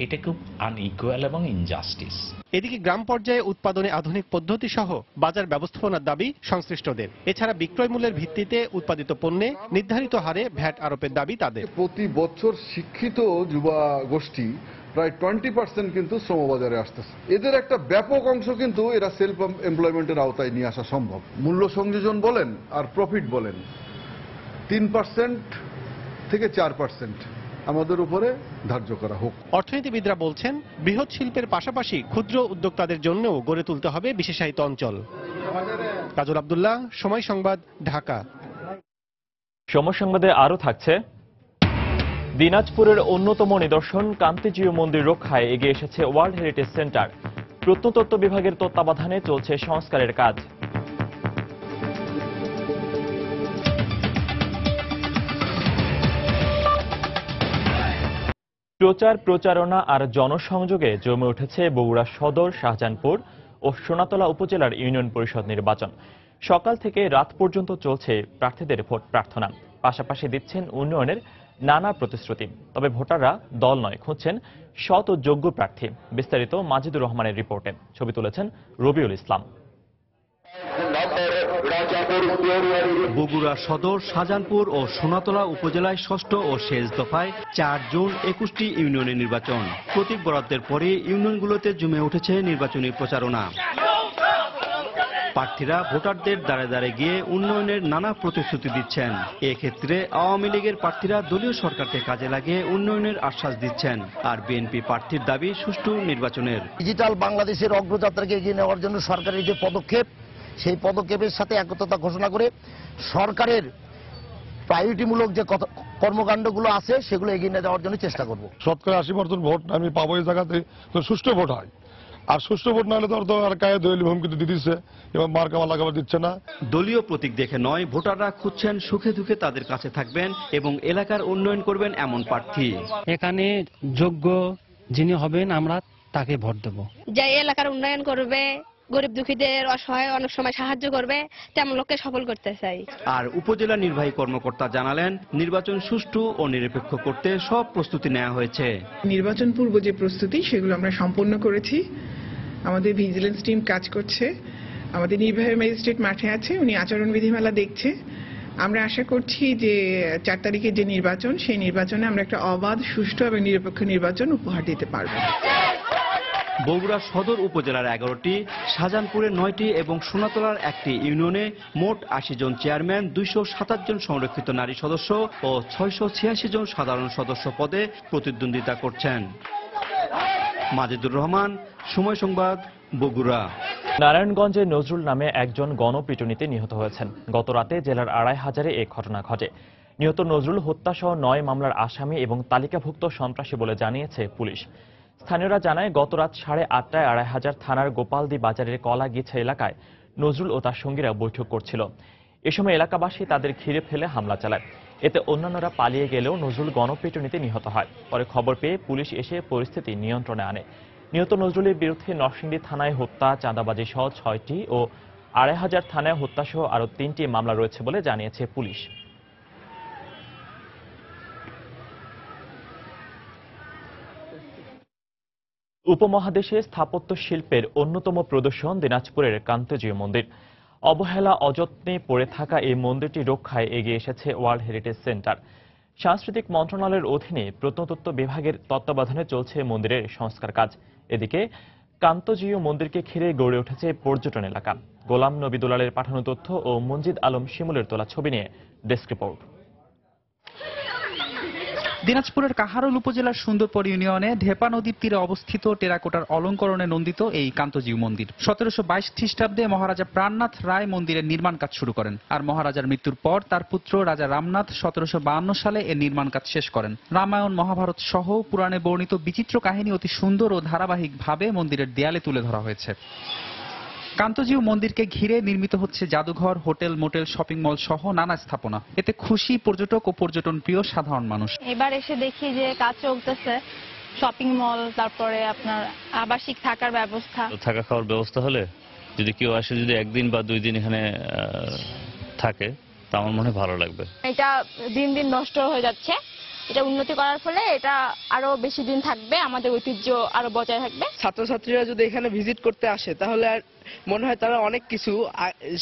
এটা খুব আনইকুয়াল এবং ইনজাস্টিস। এদিকে গ্রাম পর্যায়ে উৎপাদনে আধুনিক পদ্ধতি সহ বাজার ব্যবস্থাপনার দাবি সংশ্লিষ্টদের। এছাড়া বিক্রয় মূল্যের ভিত্তিতে উৎপাদিত পণ্যে নির্ধারিত হারে ভ্যাট আরোপের দাবি তাদের। প্রতি বছর শিক্ষিত যুবা গোষ্ঠী প্রায় 20% কিন্তু শ্রমবাজারে আসতেছে। এদের একটা ব্যাপক অংশ কিন্তু এরা সেলফ এমপ্লয়মেন্টের আওতায় নিয়ে আসা সম্ভব। মূল্য সংযোজন বলেন আর প্রফিট বলেন 3% থেকে 4% আমাদের উপরে ধার্য করা হোক। অর্থনীতিবিদরা বলছেন বৃহৎ শিল্পের পাশাপাশি ক্ষুদ্র উদ্যোক্তাদের জন্যও গড়ে তুলতে হবে বিশেষায়িত অঞ্চল। কাজল আব্দুল্লাহ, সময় সংবাদ, ঢাকা। সময় সংবাদে আরও থাকছে, দিনাজপুরের অন্যতম নিদর্শন কান্তিজিউ মন্দির রক্ষায় এগিয়ে এসেছে ওয়ার্ল্ড হেরিটেজ সেন্টার। প্রত্নতত্ত্ব বিভাগের তত্ত্বাবধানে চলছে সংস্কারের কাজ। প্রচার প্রচারণা আর জনসংযোগে জমে উঠেছে বগুড়া সদর, শাহজাহানপুর ও সোনাতলা উপজেলার ইউনিয়ন পরিষদ নির্বাচন। সকাল থেকে রাত পর্যন্ত চলছে প্রার্থীদের ভোট প্রার্থনা, পাশাপাশি দিচ্ছেন উন্নয়নের নানা প্রতিশ্রুতি। তবে ভোটাররা দল নয়, খুঁজছেন সৎ ও যোগ্য প্রার্থী। বিস্তারিত মাজিদুর রহমানের রিপোর্টে। ছবি তুলেছেন রবিউল ইসলাম। বগুড়া সদর, শাহজাহানপুর ও সোনাতলা উপজেলায় ষষ্ঠ ও শেষ দফায় 4 জুন 21টি ইউনিয়নের নির্বাচন। প্রতীক বরাদ্দের পরে ইউনিয়নগুলোতে জমে উঠেছে নির্বাচনী প্রচারণা। প্রার্থীরা ভোটারদের দ্বারে দ্বারে গিয়ে উন্নয়নের নানা প্রতিশ্রুতি দিচ্ছেন। এক্ষেত্রে আওয়ামী লীগের প্রার্থীরা দলীয় সরকারকে কাজে লাগিয়ে উন্নয়নের আশ্বাস দিচ্ছেন, আর বিএনপি প্রার্থীর দাবি সুষ্ঠু নির্বাচনের। ডিজিটাল বাংলাদেশের অগ্রযাত্রাকে এগিয়ে নেওয়ার জন্য সরকারের যে পদক্ষেপ, সেই পদক্ষেপের সাথে একত্রতা ঘোষণা করে সরকারের প্রায়োরিটিমূলক যে কর্মকাণ্ডগুলো আছে সেগুলো এগিয়ে নিয়ে যাওয়ার জন্য চেষ্টা করব। শতকরা 80% ভোট আমি পাবো এই জায়গাতে, সুষ্ঠু ভোট হয়। আর সুষ্ঠু ভোট না হলে তো আর কায়ে দলীয় হুমকি দিয়ে দিচ্ছে এবং মার্কা লাগাবার দিচ্ছে না। দলীয় প্রতীক দেখে নয়, ভোটাররা খুঁজছেন সুখে দুঃখে তাদের কাছে থাকবেন এবং এলাকার উন্নয়ন করবেন এমন প্রার্থী। এখানে যোগ্য যিনি হবেন আমরা তাকে ভোট দেব। যে এলাকার উন্নয়ন করবে, গরিব দুঃখীদের অসহায় অনেক সময় সাহায্য করবে, তেমন লোককে সফল করতে চাই। আর উপজেলা নির্বাহী কর্মকর্তা জানালেন, নির্বাচন সুষ্ঠু ও নিরপেক্ষ করতে সব প্রস্তুতি নেওয়া হয়েছে। নির্বাচন পূর্ব যে প্রস্তুতি সেগুলো আমরা সম্পন্ন করেছি। আমাদের ভিজিলেন্স টিম কাজ করছে, আমাদের নির্বাহী ম্যাজিস্ট্রেট মাঠে আছে, উনি আচরণ বিধিমালা দেখছে। আমরা আশা করছি যে 4 তারিখের যে নির্বাচন, সেই নির্বাচনে আমরা একটা অবাধ, সুষ্ঠু এবং নিরপেক্ষ নির্বাচন উপহার দিতে পারব। বগুড়া সদর উপজেলার 11টি, শাহজাহানপুরের 9টি এবং সোনাতলার 1টি ইউনিয়নে মোট 80 জন চেয়ারম্যান, 227 জন সংরক্ষিত নারী সদস্য ও 686 জন সাধারণ সদস্য পদে প্রতিদ্বন্দ্বিতা করছেন। মাজিদুর রহমান, সময় সংবাদ, বগুড়া। নারায়ণগঞ্জে নজরুল নামে একজন গণপিটুনিতে নিহত হয়েছেন। গত রাতে জেলার 2500-এ এই ঘটনা ঘটে। নিহত নজরুল হত্যাসহ 9 মামলার আসামি এবং তালিকাভুক্ত সন্ত্রাসী বলে জানিয়েছে পুলিশ। স্থানীয়রা জানায়, গত রাত 8:30টায় 2500 থানার গোপালদি বাজারের কলাগিছা এলাকায় নজরুল ও তার সঙ্গীরা বৈঠক করছিল। এ সময় এলাকাবাসী তাদের ঘিরে ফেলে হামলা চালায়। এতে অন্যান্যরা পালিয়ে গেলেও নজরুল গণপিটুনিতে নিহত হয়। পরে খবর পেয়ে পুলিশ এসে পরিস্থিতি নিয়ন্ত্রণে আনে। নিহত নজরুলের বিরুদ্ধে নরসিংদী থানায় হত্যা, চাঁদাবাজি সহ 6টি ও 2500 থানায় হত্যাসহ আরও 3টি মামলা রয়েছে বলে জানিয়েছে পুলিশ। উপমহাদেশে স্থাপত্য শিল্পের অন্যতম প্রদর্শন দিনাজপুরের কান্তজিউ মন্দির। অবহেলা অযত্নে পড়ে থাকা এই মন্দিরটি রক্ষায় এগিয়ে এসেছে ওয়ার্ল্ড হেরিটেজ সেন্টার। সাংস্কৃতিক মন্ত্রণালয়ের অধীনে প্রত্নতত্ত্ব বিভাগের তত্ত্বাবধানে চলছে মন্দিরের সংস্কার কাজ। এদিকে কান্তজিউ মন্দিরকে ঘিরে গড়ে উঠেছে পর্যটন এলাকা। গোলাম নবী দুলালের পাঠানো তথ্য ও মঞ্জিদ আলম শিমুলের তোলা ছবি নিয়ে ডেস্ক রিপোর্ট। দিনাজপুরের কাহারোল উপজেলার সুন্দরপুর ইউনিয়নে ঢেপা নদীর তীরে অবস্থিত টেরাকোটার অলঙ্করণে নন্দিত এই কান্তজিউ মন্দির 1722 খ্রিস্টাব্দে মহারাজা প্রাণনাথ রায় মন্দিরের নির্মাণ কাজ শুরু করেন। আর মহারাজার মৃত্যুর পর তার পুত্র রাজা রামনাথ 1752 সালে এর নির্মাণ কাজ শেষ করেন। রামায়ণ, মহাভারত সহ পুরাণে বর্ণিত বিচিত্র কাহিনী অতি সুন্দর ও ধারাবাহিকভাবে মন্দিরের দেয়ালে তুলে ধরা হয়েছে। কান্তজিউ মন্দিরকে ঘিরে নির্মিত হচ্ছে জাদুঘর, হোটেল, মোটেল, শপিং মল সহ নানা স্থাপনা। এতে খুশি পর্যটক ও পর্যটন প্রিয় সাধারণ মানুষ। এবার এসে দেখি যে কাজ চলতেছে, শপিং মল, তারপরে আপনার আবাসিক থাকার ব্যবস্থা, থাকা খাওয়ার ব্যবস্থা হলে যদি কেউ আসে, যদি 1 দিন বা 2 দিন এখানে থাকে, তা আমার মনে ভালো লাগবে। এটা দিন দিন নষ্ট হয়ে যাচ্ছে, এটা উন্নতি করার ফলে এটা আরো বেশি দিন থাকবে, আমাদের ঐতিহ্য আরো বজায় থাকবে। ছাত্রছাত্রীরা যদি এখানে ভিজিট করতে আসে তাহলে আর মনে হয় তারা অনেক কিছু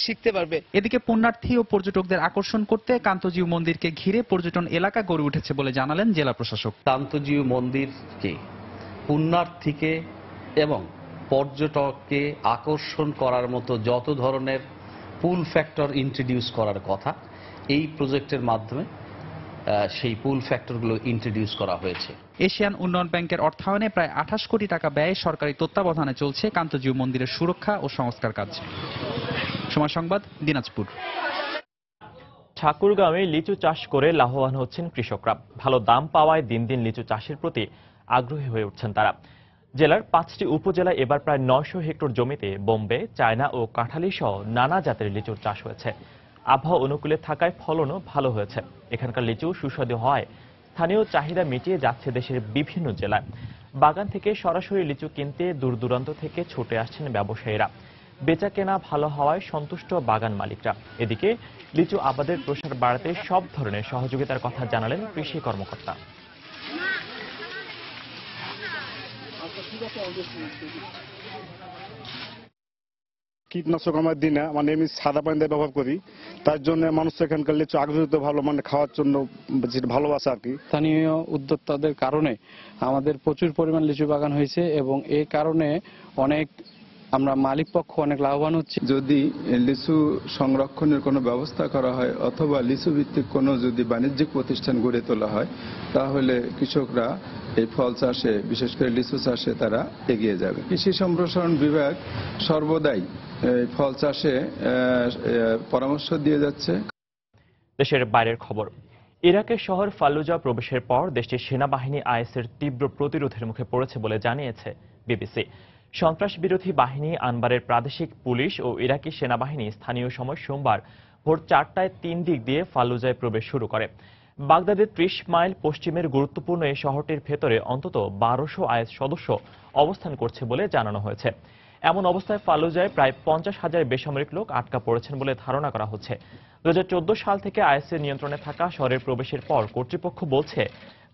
শিখতে পারবে। এদিকে পুণ্যার্থী ও পর্যটকদের আকর্ষণ করতে কান্তজিউ মন্দিরকে ঘিরে পর্যটন এলাকা গড়ে উঠেছে বলে জানালেন জেলা প্রশাসক। কান্তজিউ মন্দিরকে পুণ্যার্থীকে এবং পর্যটককে আকর্ষণ করার মতো যত ধরনের পুল ফ্যাক্টর ইন্ট্রোডিউস করার কথা, এই প্রজেক্টের মাধ্যমে সেই পুল ফ্যাক্টরগুলো ইন্ট্রোডিউস করা হয়েছে। এশিয়ান উন্নয়ন ব্যাংকের অর্থায়নে প্রায় 28 কোটি টাকা ব্যয়ে সরকারি তত্ত্বাবধানে চলছে কান্তজিউ মন্দিরের সুরক্ষা ও সংস্কার কাজ। সময় সংবাদ, দিনাজপুর। ঠাকুরগাঁওয়ে লিচু চাষ করে লাভবান হচ্ছেন কৃষকরা। ভালো দাম পাওয়ায় দিন দিন লিচু চাষের প্রতি আগ্রহী হয়ে উঠছেন তারা। জেলার 5টি উপজেলায় এবার প্রায় 900 হেক্টর জমিতে বোম্বে, চায়না ও কাঁঠালি সহ নানা জাতের লিচুর চাষ হয়েছে। আবহাওয়া অনুকূলে থাকায় ফলনও ভালো হয়েছে। এখানকার লিচু সুস্বাদু হয় স্থানীয় চাহিদা মিটিয়ে যাচ্ছে দেশের বিভিন্ন জেলায়। বাগান থেকে সরাসরি লিচু কিনতে দূর দূরান্ত থেকে ছুটে আসছেন ব্যবসায়ীরা। বেচা কেনা ভালো হওয়ায় সন্তুষ্ট বাগান মালিকরা। এদিকে লিচু আবাদের প্রসার বাড়াতে সব ধরনের সহযোগিতার কথা জানালেন কৃষি কর্মকর্তা। কীটনাশক আমরা দিই না, মানে এমনি সাদা পানি দিয়ে ব্যবহার করি। তার জন্য মানুষ এখানকার লিচু আগ্রহিত ভালো, মানে খাওয়ার জন্য যেটা ভালোবাসে আর কি। স্থানীয় উদ্যোক্তাদের কারণে আমাদের প্রচুর পরিমাণ লিচু বাগান হয়েছে এবং এই কারণে অনেক আমরা মালিক পক্ষ অনেক লাভবান হচ্ছে। যদি লিচু সংরক্ষণের কোনো ব্যবস্থা করা হয় অথবা লিচু ভিত্তিক কোনো যদি বাণিজ্যিক প্রতিষ্ঠান গড়ে তোলা হয়, তাহলে কৃষকরা এই ফল চাষে, বিশেষ করে লিচু চাষে তারা এগিয়ে যাবে। কৃষি সম্প্রসারণ বিভাগ সর্বদাই ফল চাষে পরামর্শ দিয়ে যাচ্ছে। দেশের বাইরের খবর। ইরাকের শহর ফাল্লুজা প্রবেশের পর দেশটির সেনাবাহিনী আইএসের তীব্র প্রতিরোধের মুখে পড়েছে বলে জানিয়েছে বিবিসি। সন্ত্রাস বিরোধী বাহিনী, আনবারের প্রাদেশিক পুলিশ ও ইরাকি সেনাবাহিনী স্থানীয় সময় সোমবার ভোর 4টায় 3 দিক দিয়ে ফাল্লুজায় প্রবেশ শুরু করে। বাগদাদের 30 মাইল পশ্চিমের গুরুত্বপূর্ণ এই শহরটির ভেতরে অন্তত 1200 আইএস সদস্য অবস্থান করছে বলে জানানো হয়েছে। এমন অবস্থায় ফাল্লুজায় প্রায় 50,000 বেসামরিক লোক আটকা পড়েছেন বলে ধারণা করা হচ্ছে। 2014 সাল থেকে আইএসের নিয়ন্ত্রণে থাকা শহরের প্রবেশের পর কর্তৃপক্ষ বলছে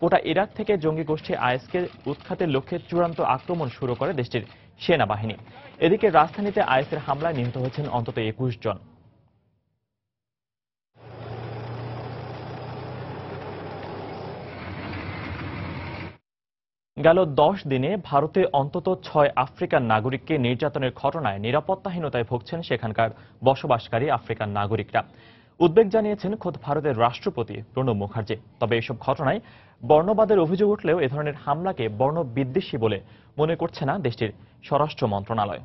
গোটা ইরাক থেকে জঙ্গি গোষ্ঠী আইএসকে উৎখাতের লক্ষ্যে চূড়ান্ত আক্রমণ শুরু করে দেশটির সেনাবাহিনী। এদিকে রাজধানীতে আইএসের হামলায় নিহত হয়েছেন অন্তত 21 জন। গেল 10 দিনে ভারতে অন্তত 6 আফ্রিকান নাগরিককে নির্যাতনের ঘটনায় নিরাপত্তাহীনতায় ভুগছেন সেখানকার বসবাসকারী আফ্রিকান নাগরিকরা। উদ্বেগ জানিয়েছেন খোদ ভারতের রাষ্ট্রপতি প্রণব মুখার্জি। তবে এসব ঘটনায় বর্ণবাদের অভিযোগ উঠলেও এ ধরনের হামলাকে বর্ণবিদ্বেষী বলে মনে করছে না দেশটির স্বরাষ্ট্র মন্ত্রণালয়।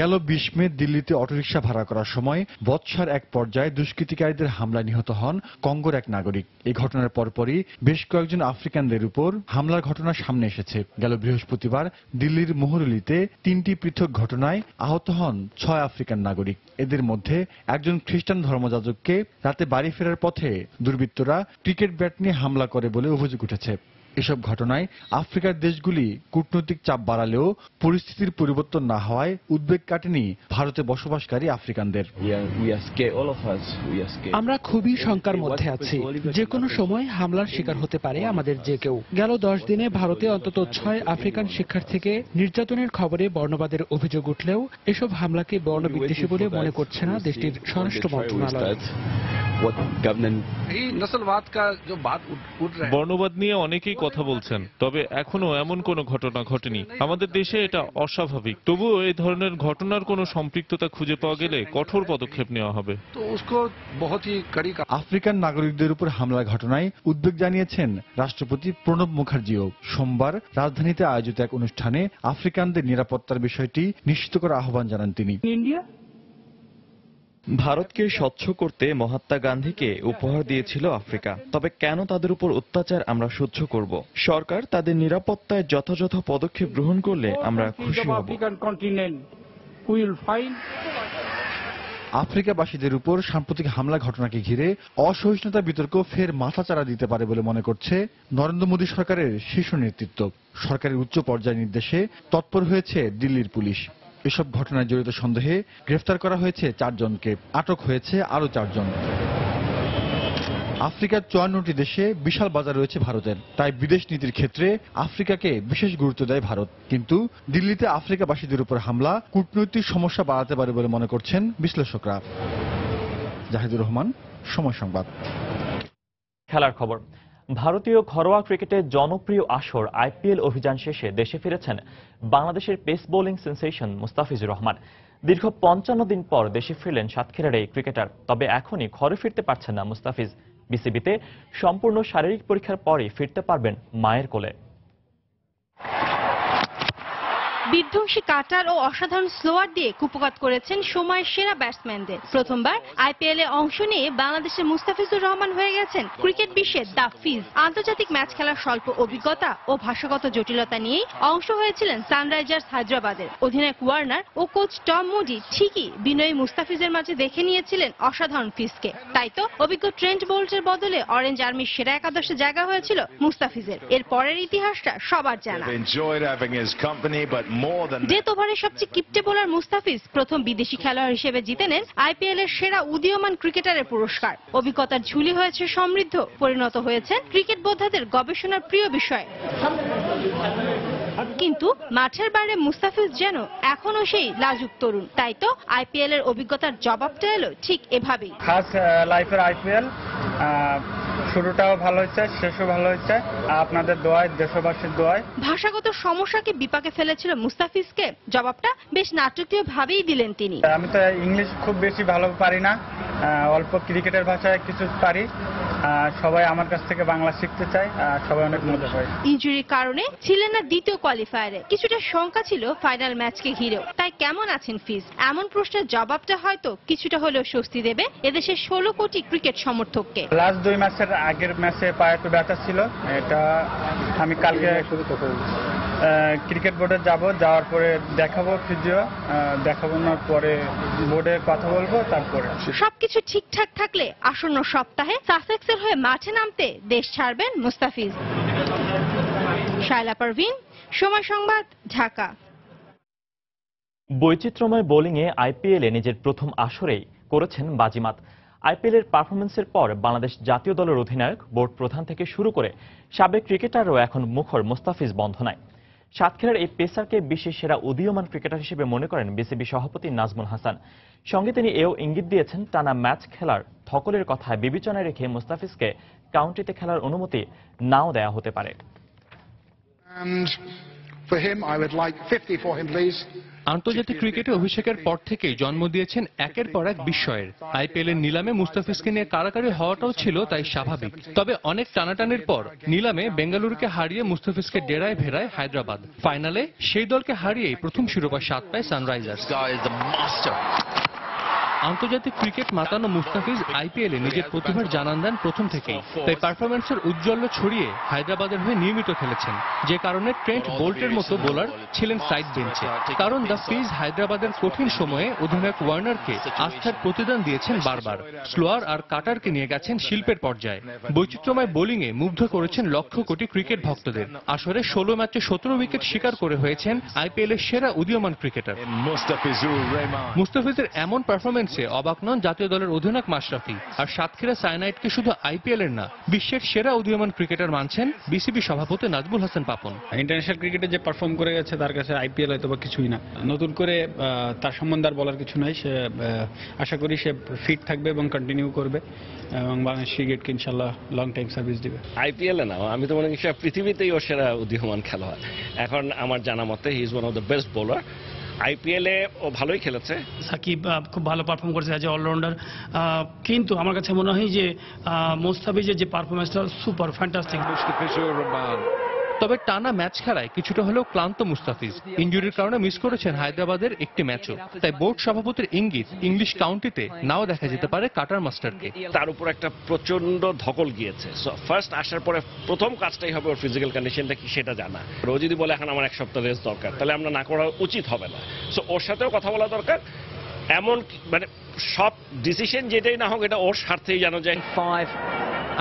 গেল 20 মে দিল্লিতে অটোরিকশা ভাড়া করার সময় বৎসার এক পর্যায়ে দুষ্কৃতিকারীদের হামলায় নিহত হন কঙ্গোর এক নাগরিক। এই ঘটনার পরপরই বেশ কয়েকজন আফ্রিকানদের উপর হামলার ঘটনা সামনে এসেছে। গেল বৃহস্পতিবার দিল্লির মোহরুলিতে 3টি পৃথক ঘটনায় আহত হন 6 আফ্রিকান নাগরিক। এদের মধ্যে একজন খ্রিস্টান ধর্মযাজককে রাতে বাড়ি ফেরার পথে দুর্বৃত্তরা ক্রিকেট ব্যাট নিয়ে হামলা করে বলে অভিযোগ উঠেছে। এসব ঘটনায় আফ্রিকার দেশগুলি কূটনৈতিক চাপ বাড়ালেও পরিস্থিতির পরিবর্তন না হওয়ায় উদ্বেগ কাটেনি ভারতে বসবাসকারী আফ্রিকানদের। আমরা খুবই শঙ্কার মধ্যে আছি। যে কোনো সময় হামলার শিকার হতে পারে আমাদের যে কেউ। গেল 10 দিনে ভারতে অন্তত 6 আফ্রিকান শিক্ষার্থীকে নির্যাতনের খবরে বর্ণবাদের অভিযোগ উঠলেও এসব হামলাকে বর্ণবিদ্বেষী বলে মনে করছে না দেশটির স্বরাষ্ট্র মন্ত্রণালয়। বর্ণবাদ নিয়ে অনেকেই কথা বলছেন, তবে এখনো এমন কোনো ঘটনা ঘটেনি। আমাদের দেশে এটা অস্বাভাবিক। তবুও এই ধরনের ঘটনার কোনো সম্পৃক্ততা খুঁজে পাওয়া গেলে কঠোর পদক্ষেপ নেওয়া হবে। আফ্রিকান নাগরিকদের উপর হামলার ঘটনায় উদ্বেগ জানিয়েছেন রাষ্ট্রপতি প্রণব মুখার্জিও। সোমবার রাজধানীতে আয়োজিত এক অনুষ্ঠানে আফ্রিকানদের নিরাপত্তার বিষয়টি নিশ্চিত করার আহ্বান জানান তিনি। ভারতকে স্বচ্ছ করতে মহাত্মা গান্ধীকে উপহার দিয়েছিল আফ্রিকা। তবে কেন তাদের উপর অত্যাচার আমরা সহ্য করব? সরকার তাদের নিরাপত্তায় যথাযথ পদক্ষেপ গ্রহণ করলে আমরা খুশি হব। আফ্রিকাবাসীদের উপর সাম্প্রতিক হামলা ঘটনাকে ঘিরে অসহিষ্ণুতা বিতর্ক ফের মাথাচাড়া দিতে পারে বলে মনে করছে নরেন্দ্র মোদী সরকারের শীর্ষ নেতৃত্ব। সরকারের উচ্চ পর্যায়ের নির্দেশে তৎপর হয়েছে দিল্লির পুলিশ। এসব ঘটনায় জড়িত সন্দেহে গ্রেফতার করা হয়েছে 4 জনকে, আটক হয়েছে আরো 4 জন। আফ্রিকার 54টি দেশে বিশাল বাজার রয়েছে ভারতের, তাই বিদেশ নীতির ক্ষেত্রে আফ্রিকাকে বিশেষ গুরুত্ব দেয় ভারত। কিন্তু দিল্লিতে আফ্রিকাবাসীদের উপর হামলা কূটনৈতিক সমস্যা বাড়াতে পারে বলে মনে করছেন বিশ্লেষকরা। জাহিদুর রহমান, সময় সংবাদ। খেলার খবর। ভারতীয় ঘরোয়া ক্রিকেটের জনপ্রিয় আসর আইপিএল অভিযান শেষে দেশে ফিরেছেন বাংলাদেশের pace bowling sensation Mustafizur Rahman. দীর্ঘ 55 দিন পর দেশে ফিরলেন সাতক্ষীরার এই ক্রিকেটার। তবে এখনই ঘরে ফিরতে পারছেন না মুস্তাফিজ। বিসিবিতে সম্পূর্ণ শারীরিক পরীক্ষার পরই ফিরতে পারবেন মায়ের কোলে। বিধ্বংসী কাটার ও অসাধারণ স্লোয়ার দিয়ে কুপঘাত করেছেন সময়ের সেরা ব্যাটসম্যানদের। প্রথমবার আইপিএল এ অংশ নিয়ে বাংলাদেশের মুস্তাফিজুর রহমান হয়ে গেছেন ক্রিকেট বিশ্বের দ্য ফিজ। আন্তর্জাতিক ম্যাচ খেলার স্বল্প অভিজ্ঞতা ও ভাষাগত জটিলতা নিয়েই অংশ হয়েছিলেন সানরাইজার্স হায়দ্রাবাদের। অধিনায়ক ওয়ার্নার ও কোচ টম মুডি ঠিকই বিনয়ী মুস্তাফিজের মাঝে দেখে নিয়েছিলেন অসাধারণ ফিজকে। তাই তো অভিজ্ঞ ট্রেন্ট বোল্টের বদলে অরেঞ্জ আর্মির সেরা একাদশে জায়গা হয়েছিল মুস্তাফিজের। এর পরের ইতিহাসটা সবার জানা। ডেথ ওভারের সবচেয়ে কিপটে বোলার মুস্তাফিজ প্রথম বিদেশি খেলোয়াড় হিসেবে জিতে নেন আইপিএল এর সেরা উদীয়মান ক্রিকেটারের পুরস্কার। অভিজ্ঞতার ঝুলি হয়েছে সমৃদ্ধ, পরিণত হয়েছেন ক্রিকেট বোদ্ধাদের গবেষণার প্রিয় বিষয়। কিন্তু মাঠের বাইরে মুস্তাফিজ যেন এখনো সেই লাজুক তরুণ। তাই তো আইপিএল এর অভিজ্ঞতার জবাবটা এলো ঠিক এভাবেই। খাস লাইফের আইপিএল শুরুটাও ভালো হচ্ছে, শেষও ভালো হচ্ছে, আপনাদের দোয়ায়, দেশবাসীর দোয়ায়। ভাষাগত সমস্যাকে বিপাকে ফেলেছিল মুস্তাফিজকে, জবাবটা বেশ নাটকীয় ভাবেই দিলেন তিনি। আমি তো ইংলিশ খুব বেশি ভালো পারি না, অল্প ক্রিকেটের ভাষায় কিছু পারি। সবাই আমার কাছ থেকে বাংলা শিখতে চায়, সবাই অনেক মজা পায়। ইনজুরির কারণে ছিলেন না দ্বিতীয় কোয়ালিফায়ারে, কিছুটা শঙ্কা ছিল ফাইনাল ম্যাচকে ঘিরেও। তাই কেমন আছেন ফিজ, এমন প্রশ্নের জবাবটা হয়তো কিছুটা হলেও স্বস্তি দেবে এদেশের 16 কোটি ক্রিকেট সমর্থককে। লাস্ট 2 ম্যাচের আগের ম্যাচে পায়ে একটু ব্যথা ছিল, এটা আমি কালকে ক্রিকেট বোর্ডে যাওয়ার পরে দেখাবো ফিজিও, দেখানোর পরে বোর্ডে কথা বলবো। তারপরে সবকিছু ঠিকঠাক থাকলে আসন্ন সপ্তাহে সাসেক্সের হয়ে মাঠে নামতে দেশ ছাড়বেন মুস্তাফিজ। শায়লা পারভিন, সময় সংবাদ, ঢাকা। বৈচিত্র্যময় বোলিংয়ে আইপিএলে নিজের প্রথম আসরেই করেছেন বাজিমাত। আইপিএলের পারফরমেন্সের পর বাংলাদেশ জাতীয় দলের অধিনায়ক, বোর্ড প্রধান থেকে শুরু করে সাবেক ক্রিকেটারও এখন মুখর মুস্তাফিজ বন্ধনায়। সাতক্ষীরার এই পেসারকে বিশ্বের সেরা উদীয়মান ক্রিকেটার হিসেবে মনে করেন বিসিবি সভাপতি নাজমুল হাসান। সঙ্গে তিনি এও ইঙ্গিত দিয়েছেন টানা ম্যাচ খেলার ধকলের কথায় বিবেচনায় রেখে মুস্তাফিজকে কাউন্টিতে খেলার অনুমতি নাও দেওয়া হতে পারে। আন্তর্জাতিক ক্রিকেটে অভিষেকের পর থেকেই জন্ম দিয়েছেন একের পর এক বিস্ময়ের। আইপিএলের নিলামে মুস্তাফিজকে নিয়ে কারাকারি হওয়াটাও ছিল তাই স্বাভাবিক। তবে অনেক টানাটানির পর নিলামে বেঙ্গালুরুকে হারিয়ে মুস্তাফিজকে ডেরায় ভেড়ায় হায়দ্রাবাদ। ফাইনালে সেই দলকে হারিয়েই প্রথম শিরোপা স্বাদ পায় সানরাইজার্স। আন্তর্জাতিক ক্রিকেট মাতানো মুস্তাফিজ আইপিএলে নিজের প্রতিভার জানান দেন প্রথম থেকেই। তাই পারফরম্যান্সের উজ্জ্বল্য ছড়িয়ে হায়দ্রাবাদের হয়ে নিয়মিত খেলেছেন, যে কারণে ট্রেন্ট বোল্টের মতো বোলার ছিলেন সাইড বেঞ্চে। কারণ দ্য ফিজ হায়দ্রাবাদের কঠিন সময়ে অধিনায়ক ওয়ার্নারকে আস্থার প্রতিদান দিয়েছেন বারবার। স্লোয়ার আর কাটারকে নিয়ে গেছেন শিল্পের পর্যায়ে। বৈচিত্র্যময় বোলিংয়ে মুগ্ধ করেছেন লক্ষ কোটি ক্রিকেট ভক্তদের। আসরে 16 ম্যাচে 17 উইকেট শিকার করে হয়েছেন আইপিএলের সেরা উদীয়মান ক্রিকেটার। মুস্তাফিজের এমন পারফরম্যান্স অবাক নন জাতীয় দলের অধিনায়ক মাশরাফি। আর সাতক্ষীরা সাইনাইটকে শুধু আইপিএল এর না, বিশ্বের সেরা উদীয়মান ক্রিকেটার মানছেন বিসিবি সভাপতি নাজমুল হাসান পাপন। ইন্টারন্যাশনাল ক্রিকেটে যে পারফর্ম করে গেছে তার কাছে আইপিএল হয়তো বা কিছুই না। নতুন করে তার সম্বন্ধে আর বলার কিছু নাই। সে আশা করি সে ফিট থাকবে এবং কন্টিনিউ করবে এবং বাংলাদেশ ক্রিকেটকে ইনশাল্লাহ লং টাইম সার্ভিস দিবে। আইপিএল এ না, আমি তো মনে করি পৃথিবীতেই ও সেরা উদীয়মান খেলোয়াড়। এখন আমার জানা মতে he is one of the best bowler. আইপিএলে ও ভালোই খেলেছে। সাকিব খুব ভালো পারফর্ম করেছে অ্যাজ এ অলরাউন্ডার, কিন্তু আমার কাছে মনে হয় যে মুস্তাফিজের যে পারফরমেন্সটা সুপার ফ্যান্টাস্টিক। তবে টানা ম্যাচ খেলায় কিছুটা হলেও ক্লান্ত মুস্তাফিজ। ইনজুরির কারণে মিস করেছেন হায়দ্রাবাদের একটি ম্যাচও। তাই বোর্ড সভাপতির ইঙ্গিত ইংলিশ কাউন্টিতে নাও দেখা যেতে পারে কাটার মাস্টারকে। তার উপর একটা প্রচন্ড ধকল গিয়েছে। ফার্স্ট আসার পরে প্রথম কাজটাই হবে ওর ফিজিক্যাল কন্ডিশনটা কি সেটা জানা। ও যদি বলে এখন আমার এক সপ্তাহ রেস্ট দরকার, তাহলে আমরা না করা উচিত হবে না। সো ওর সাথেও কথা বলা দরকার। এমন মানে সব ডিসিশন যেটাই না হোক এটা ওর স্বার্থেই যেন যায়।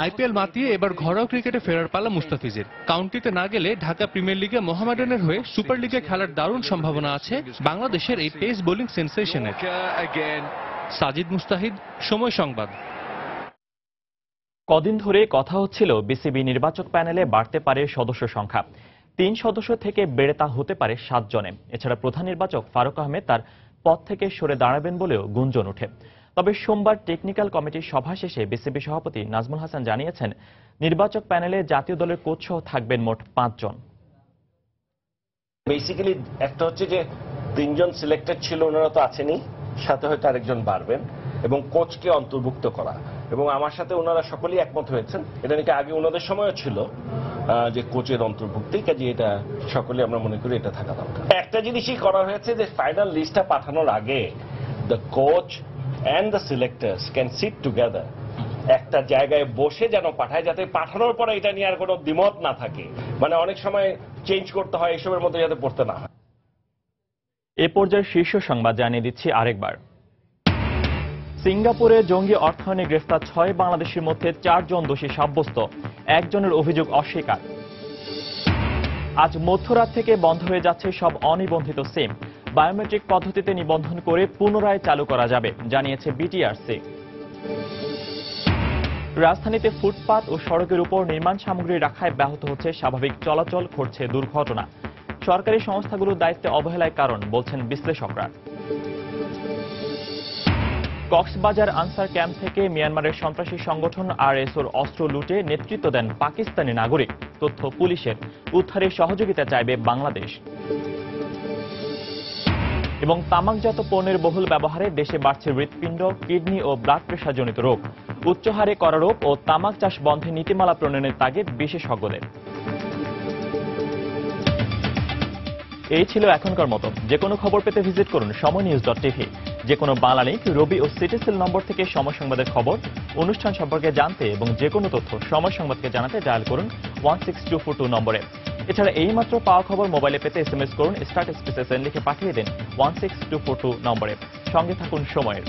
আইপিএল মাতিয়ে এবার ঘরোয়া ক্রিকেটে ফেরার পালা মুস্তাফিজের। কাউন্টিতে না গেলে ঢাকা প্রিমিয়ার লিগে মোহামেডানের হয়ে সুপার লিগে খেলার দারুণ সম্ভাবনা আছে বাংলাদেশের এই পেস বোলিং সেন্সেশনের। সাজিদ মুস্তাহিদ, সময় সংবাদ। কদিন ধরে কথা হচ্ছিল বিসিবি নির্বাচক প্যানেলে বাড়তে পারে সদস্য সংখ্যা। 3 সদস্য থেকে বেড়ে তা হতে পারে 7 জনে। এছাড়া প্রধান নির্বাচক ফারুক আহমেদ তার পদ থেকে সরে দাঁড়াবেন বলেও গুঞ্জন ওঠে। তবে সোমবার টেকনিক্যাল কমিটির সভা শেষে বিসিবি সভাপতি নাজমুল হাসান জানিয়েছেন, নির্বাচক প্যানেলে জাতীয় দলের কোচ সহ থাকবেন মোট 5 জন। বেসিক্যালি একটা হচ্ছে যে 3 জন সিলেক্টেড ছিল, ওনারা তো আছেনই, সাথে হয়তো আরেকজন বাড়বেন, এবং কোচকে অন্তর্ভুক্ত করা। এবং আমার সাথে ওনারা সকলেই একমত হয়েছেন, এটা নাকি আগে ওনাদের সময়ও ছিল যে কোচের অন্তর্ভুক্তি, কাজে এটা সকলে আমরা মনে করি এটা থাকা দরকার। একটা জিনিসই করা হয়েছে যে ফাইনাল লিস্টটা পাঠানোর আগে the coach and the selectors can sit together, একটা জায়গায় বসে যেন পাঠায়, যাতে পাঠানোর পরে এটা নিয়ে আর কোনো দ্বিমত না থাকে। মানে অনেক সময় চেঞ্জ করতে হয়, এসবের মধ্যে যাতে পড়তে না হয়। এ পর্যায়ে শীর্ষ সংবাদ জানিয়ে দিচ্ছি আরেকবার। সিঙ্গাপুরে জঙ্গি অর্থায়নে গ্রেফতার 6 বাংলাদেশের মধ্যে 4 জন দোষী সাব্যস্ত, 1 জনের অভিযোগ অস্বীকার। আজ মধ্যরাত থেকে বন্ধ হয়ে যাচ্ছে সব অনিবন্ধিত সিম। বায়োমেট্রিক পদ্ধতিতে নিবন্ধন করে পুনরায় চালু করা যাবে, জানিয়েছে বিটিআরসি। রাজধানীতে ফুটপাত ও সড়কের উপর নির্মাণ সামগ্রী রাখায় ব্যাহত হচ্ছে স্বাভাবিক চলাচল, ঘটছে দুর্ঘটনা। সরকারি সংস্থাগুলোর দায়িত্বে অবহেলার কারণ বলছেন বিশ্লেষকরা। কক্সবাজার আনসার ক্যাম্প থেকে মিয়ানমারের সন্ত্রাসী সংগঠন আরএসওর অস্ত্র লুটে নেতৃত্ব দেন পাকিস্তানি নাগরিক। তথ্য পুলিশের, উদ্ধারে সহযোগিতা চাইবে বাংলাদেশ। এবং তামাকজাত পণ্যের বহুল ব্যবহারে দেশে বাড়ছে হৃৎপিণ্ড, কিডনি ও ব্লাড প্রেশারজনিত রোগ। উচ্চ হারে করারোপ ও তামাক চাষ বন্ধে নীতিমালা প্রণয়নের তাগিদ বিশেষজ্ঞদের। এই ছিল এখনকার মতো। যে কোনো খবর পেতে ভিজিট করুন সময়নিউজ.tv। যে কোনো বাংলা লিংক, রবি ও সিটিসেল নম্বর থেকে সময় সংবাদের খবর, অনুষ্ঠান সম্পর্কে জানতে এবং যে কোনো তথ্য সময় সংবাদকে জানাতে ডায়াল করুন 16242 নম্বরে। এছাড়া এই মাত্র পাওয়া খবর মোবাইলে পেতে SMS করুন স্টার্ট স্পেস লিখে পাঠিয়ে দিন 16242 নম্বরে। সঙ্গে থাকুন সময়ের।